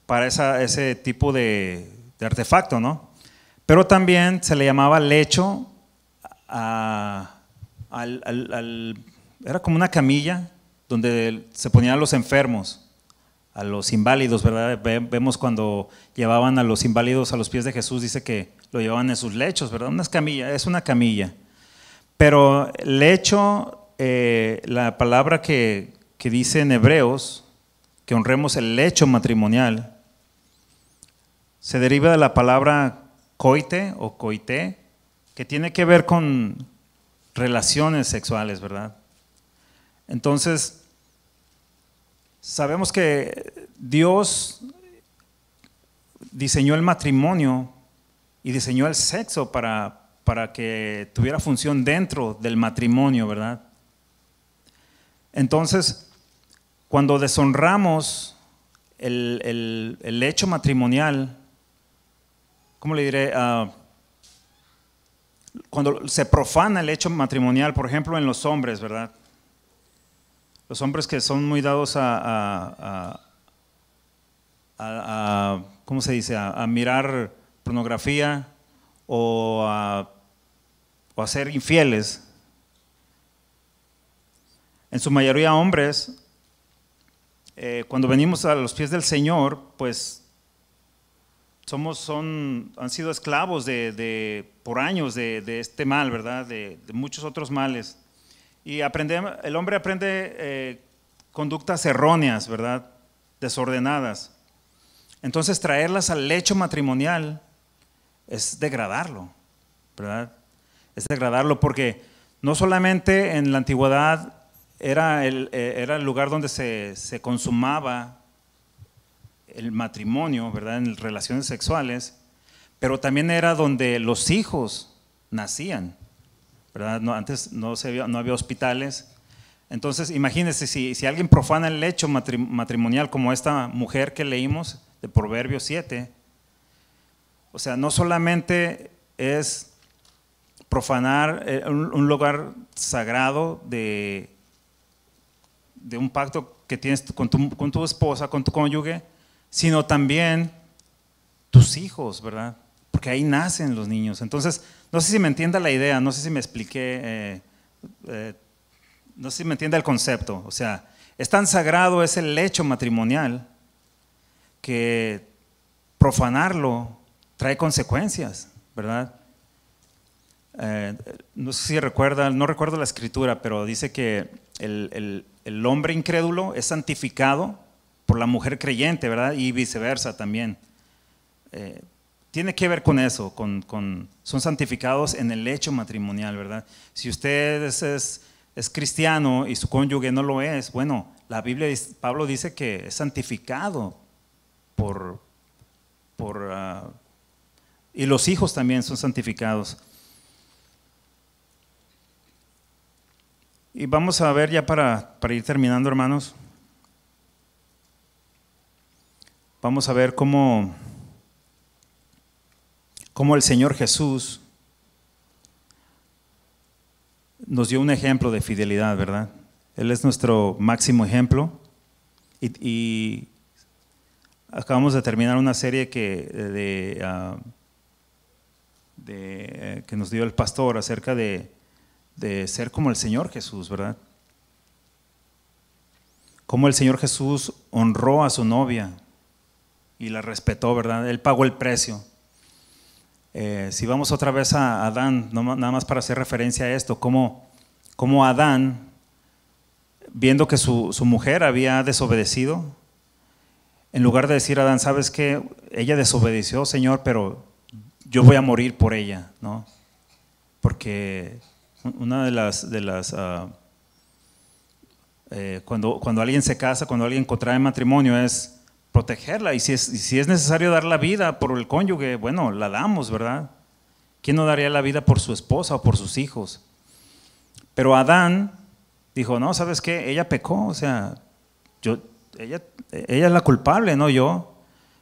para ese tipo de artefacto, ¿no? Pero también se le llamaba lecho era como una camilla donde se ponían a los enfermos, a los inválidos, ¿verdad? Vemos cuando llevaban a los inválidos a los pies de Jesús, dice que lo llevaban en sus lechos, ¿verdad? Es una camilla. Pero lecho la palabra que dice en Hebreos, que honremos el lecho matrimonial, se deriva de la palabra coite o coité, que tiene que ver con relaciones sexuales, ¿verdad? Entonces, sabemos que Dios diseñó el matrimonio y diseñó el sexo para que tuviera función dentro del matrimonio, ¿verdad? Entonces, cuando deshonramos el hecho matrimonial, ¿cómo le diré? Cuando se profana el hecho matrimonial, por ejemplo, en los hombres, ¿verdad? Los hombres que son muy dados ¿cómo se dice? A mirar pornografía o a ser infieles. En su mayoría hombres, cuando venimos a los pies del Señor, pues han sido esclavos por años de este mal, ¿verdad? De muchos otros males. Y el hombre aprende conductas erróneas, ¿verdad? Desordenadas. Entonces traerlas al lecho matrimonial es degradarlo, ¿verdad? Es degradarlo porque no solamente en la antigüedad era el lugar donde se consumaba el matrimonio, ¿verdad? En relaciones sexuales, pero también era donde los hijos nacían, ¿verdad? Antes no había hospitales. Entonces, imagínense si alguien profana el lecho matrimonial como esta mujer que leímos de Proverbios 7, o sea, no solamente es profanar un lugar sagrado de un pacto que tienes con tu esposa, con tu cónyuge, sino también tus hijos, ¿verdad? Porque ahí nacen los niños. Entonces, no sé si me entienda la idea, no sé si me expliqué, no sé si me entiende el concepto. O sea, es tan sagrado ese lecho matrimonial que profanarlo trae consecuencias, ¿verdad? No sé si no recuerdo la escritura, pero dice que el hombre incrédulo es santificado por la mujer creyente, ¿verdad? Y viceversa también. Tiene que ver con eso, son santificados en el lecho matrimonial, ¿verdad? Si usted es cristiano y su cónyuge no lo es, bueno, la Biblia, Pablo dice que es santificado y los hijos también son santificados. Y vamos a ver ya para ir terminando, hermanos. Vamos a ver cómo el Señor Jesús nos dio un ejemplo de fidelidad, ¿verdad? Él es nuestro máximo ejemplo y acabamos de terminar una serie que nos dio el pastor acerca de ser como el Señor Jesús, ¿verdad? Cómo el Señor Jesús honró a su novia y la respetó, ¿verdad? Él pagó el precio. Si vamos otra vez a Adán, nada más para hacer referencia a esto, cómo Adán, viendo que su mujer había desobedecido, en lugar de decir a Adán, ¿sabes qué? Ella desobedeció, Señor, pero yo voy a morir por ella, ¿no? Porque una de las cuando alguien se casa, cuando alguien contrae matrimonio es protegerla, y si es necesario dar la vida por el cónyuge, bueno, la damos, ¿verdad? ¿Quién no daría la vida por su esposa o por sus hijos? Pero Adán dijo, no, ¿sabes qué? Ella pecó, o sea, ella es la culpable, no yo.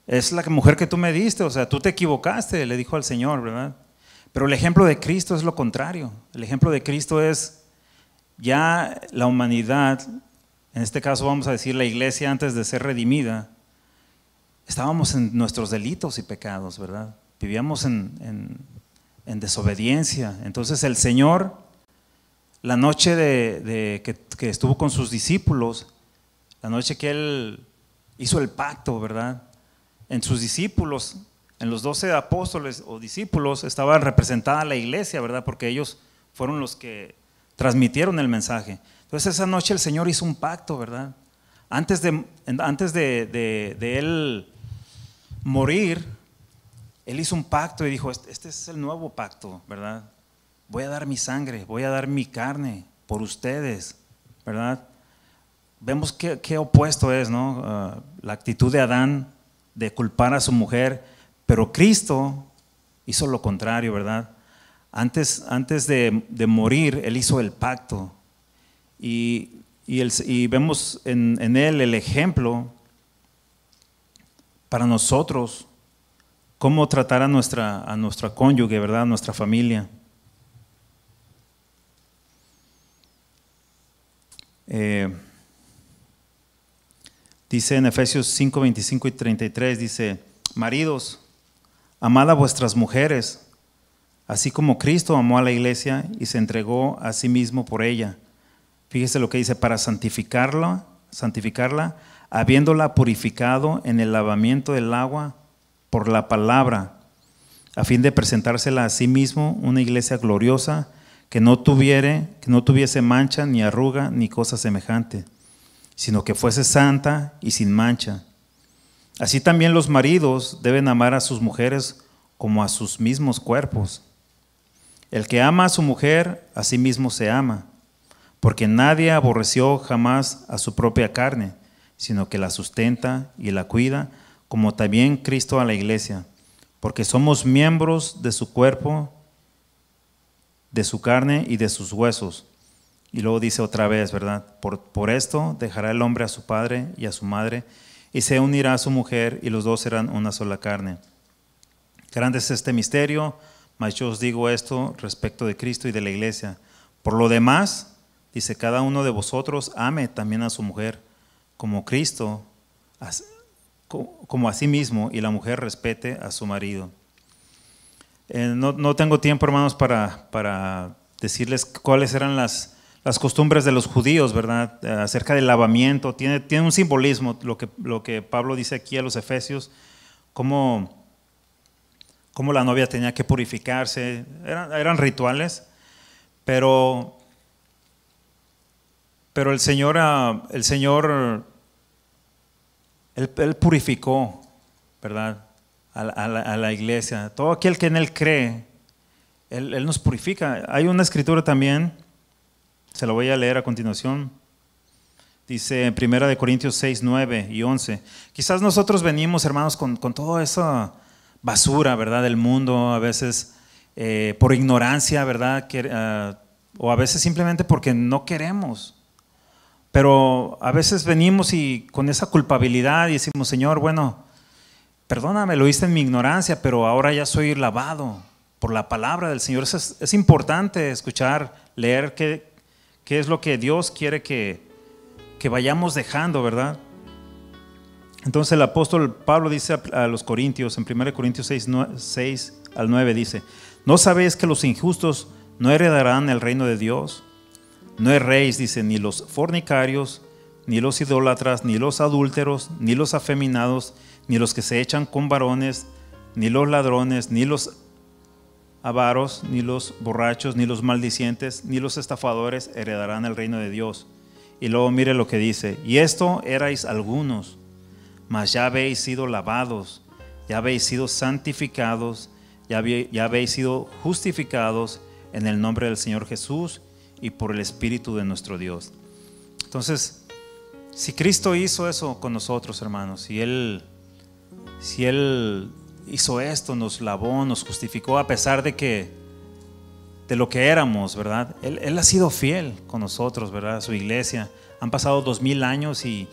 Es la mujer que tú me diste, o sea, tú te equivocaste, le dijo al Señor, ¿verdad? Pero el ejemplo de Cristo es lo contrario. El ejemplo de Cristo es ya la humanidad, en este caso vamos a decir la iglesia antes de ser redimida, estábamos en nuestros delitos y pecados, ¿verdad? Vivíamos en desobediencia. Entonces el Señor, la noche que estuvo con sus discípulos, la noche que Él hizo el pacto, ¿verdad? En sus discípulos, en los 12 apóstoles o discípulos, estaba representada la iglesia, ¿verdad? Porque ellos fueron los que transmitieron el mensaje. Entonces esa noche el Señor hizo un pacto, ¿verdad? Antes de Él morir, Él hizo un pacto y dijo, este es el nuevo pacto, ¿verdad? Voy a dar mi sangre, voy a dar mi carne por ustedes, ¿verdad? Vemos qué opuesto es, ¿no? La actitud de Adán de culpar a su mujer, pero Cristo hizo lo contrario, ¿verdad? Antes de morir, Él hizo el pacto y vemos en Él el ejemplo para nosotros, cómo tratar a nuestra cónyuge, ¿verdad? A nuestra familia. Dice en Efesios 5, 25 y 33, dice, maridos, amad a vuestras mujeres, así como Cristo amó a la iglesia y se entregó a sí mismo por ella. Fíjese lo que dice, para santificarla, habiéndola purificado en el lavamiento del agua por la palabra, a fin de presentársela a sí mismo una iglesia gloriosa, que no tuviese mancha, ni arruga, ni cosa semejante, sino que fuese santa y sin mancha. Así también los maridos deben amar a sus mujeres como a sus mismos cuerpos. El que ama a su mujer, a sí mismo se ama, porque nadie aborreció jamás a su propia carne, sino que la sustenta y la cuida, como también Cristo a la iglesia, porque somos miembros de su cuerpo, de su carne y de sus huesos. Y luego dice otra vez, ¿verdad? Por esto dejará el hombre a su padre y a su madre, y se unirá a su mujer, y los dos serán una sola carne. Grande es este misterio, mas yo os digo esto respecto de Cristo y de la iglesia. Por lo demás, dice, cada uno de vosotros ame también a su mujer, como Cristo, como a sí mismo, y la mujer respete a su marido. No tengo tiempo, hermanos, para decirles cuáles eran las costumbres de los judíos, ¿verdad? Acerca del lavamiento. Tiene un simbolismo lo que Pablo dice aquí a los Efesios, cómo la novia tenía que purificarse. Eran rituales, pero el Señor Él purificó, ¿verdad? A la iglesia. Todo aquel que en Él cree, Él nos purifica. Hay una escritura también, se lo voy a leer a continuación. Dice en 1 Corintios 6, 9 y 11. Quizás nosotros venimos, hermanos, con toda esa basura, ¿verdad? Del mundo, a veces por ignorancia, ¿verdad? O a veces simplemente porque no queremos. Pero a veces venimos y con esa culpabilidad y decimos, Señor, bueno, perdóname, lo hice en mi ignorancia, pero ahora ya soy lavado por la palabra del Señor. Es importante escuchar, leer qué es lo que Dios quiere que vayamos dejando, ¿verdad? Entonces el apóstol Pablo dice a los Corintios, en 1 Corintios 6 al 9, dice, ¿no sabéis que los injustos no heredarán el reino de Dios? No erréis, dice, ni los fornicarios, ni los idólatras, ni los adúlteros, ni los afeminados, ni los que se echan con varones, ni los ladrones, ni los avaros, ni los borrachos, ni los maldicientes, ni los estafadores heredarán el reino de Dios. Y luego mire lo que dice, y esto erais algunos, mas ya habéis sido lavados, ya habéis sido santificados, ya habéis sido justificados en el nombre del Señor Jesús y por el Espíritu de nuestro Dios. Entonces, si Cristo hizo eso con nosotros, hermanos, si Él hizo esto, nos lavó, nos justificó a pesar de lo que éramos, ¿verdad? Él ha sido fiel con nosotros, ¿verdad? Su iglesia. Han pasado 2000 años y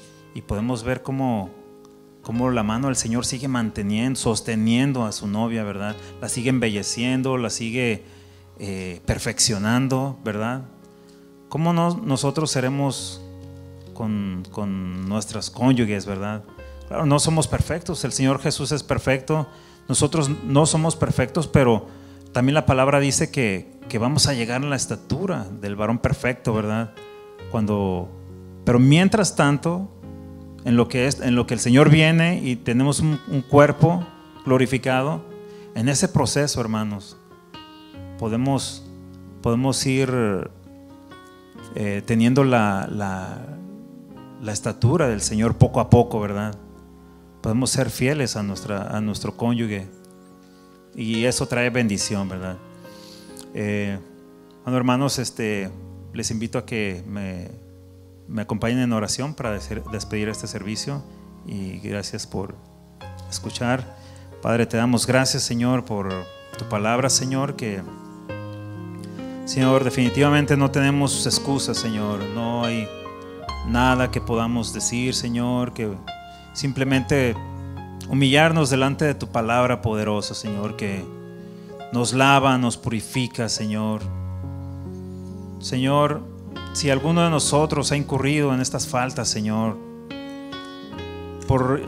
podemos ver cómo la mano del Señor sigue manteniendo, sosteniendo a su novia, ¿verdad? La sigue embelleciendo, la sigue perfeccionando, ¿verdad? ¿Cómo nosotros seremos con nuestras cónyuges, ¿verdad? Claro, no somos perfectos, el Señor Jesús es perfecto, nosotros no somos perfectos, pero también la palabra dice que vamos a llegar a la estatura del varón perfecto, ¿verdad? Pero mientras tanto, en lo que el Señor viene y tenemos un cuerpo glorificado, en ese proceso, hermanos, podemos ir teniendo la estatura del Señor poco a poco, ¿verdad? Podemos ser fieles a nuestro cónyuge, y eso trae bendición, ¿verdad? Bueno, hermanos, les invito a que me acompañen en oración para despedir este servicio, y gracias por escuchar. Padre, te damos gracias, Señor, por tu palabra, Señor, que Señor, definitivamente no tenemos excusas, Señor. No hay nada que podamos decir, Señor, que simplemente humillarnos delante de tu palabra poderosa, Señor, que nos lava, nos purifica, Señor. Señor, si alguno de nosotros ha incurrido en estas faltas, Señor, por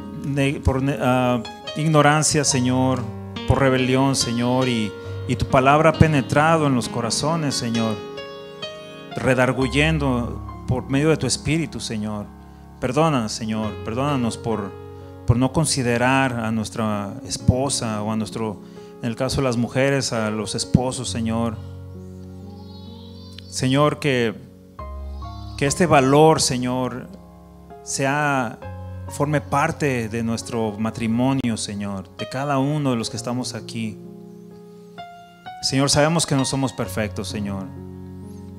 ignorancia, Señor, por rebelión, Señor, y tu palabra ha penetrado en los corazones, Señor, redarguyendo por medio de tu Espíritu, Señor. Perdónanos, Señor, perdónanos por no considerar a nuestra esposa, o en el caso de las mujeres, a los esposos, Señor. Señor, que este valor, Señor, forme parte de nuestro matrimonio, Señor, de cada uno de los que estamos aquí. Señor, sabemos que no somos perfectos, Señor,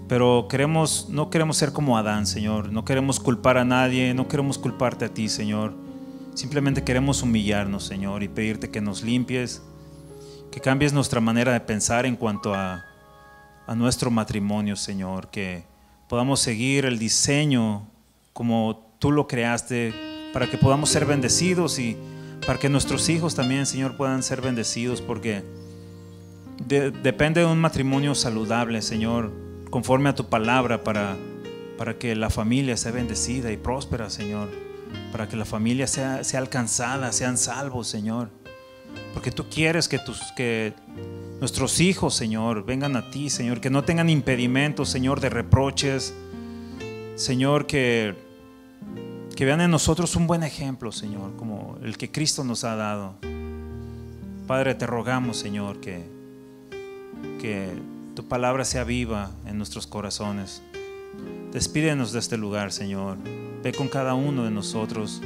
pero no queremos ser como Adán, Señor. No queremos culpar a nadie, no queremos culparte a ti, Señor. Simplemente queremos humillarnos, Señor, y pedirte que nos limpies, que cambies nuestra manera de pensar en cuanto a nuestro matrimonio, Señor, que podamos seguir el diseño como tú lo creaste, para que podamos ser bendecidos y para que nuestros hijos también, Señor, puedan ser bendecidos, porque depende de un matrimonio saludable, Señor, conforme a tu palabra, para que la familia sea bendecida y próspera, Señor, para que la familia sea alcanzada, sean salvos, Señor, porque tú quieres que nuestros hijos, Señor, vengan a ti, Señor, que no tengan impedimentos, Señor, de reproches, Señor, que vean en nosotros un buen ejemplo, Señor, como el que Cristo nos ha dado. Padre, te rogamos, Señor, que tu palabra sea viva en nuestros corazones. Despídenos de este lugar, Señor. Ve con cada uno de nosotros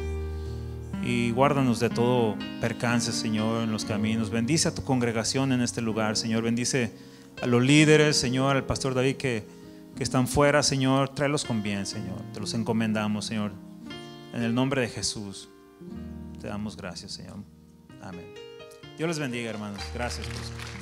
y guárdanos de todo percance, Señor, en los caminos. Bendice a tu congregación en este lugar, Señor. Bendice a los líderes, Señor, al pastor David que están fuera, Señor. Tráelos con bien, Señor. Te los encomendamos, Señor. En el nombre de Jesús te damos gracias, Señor. Amén. Dios les bendiga, hermanos. Gracias por su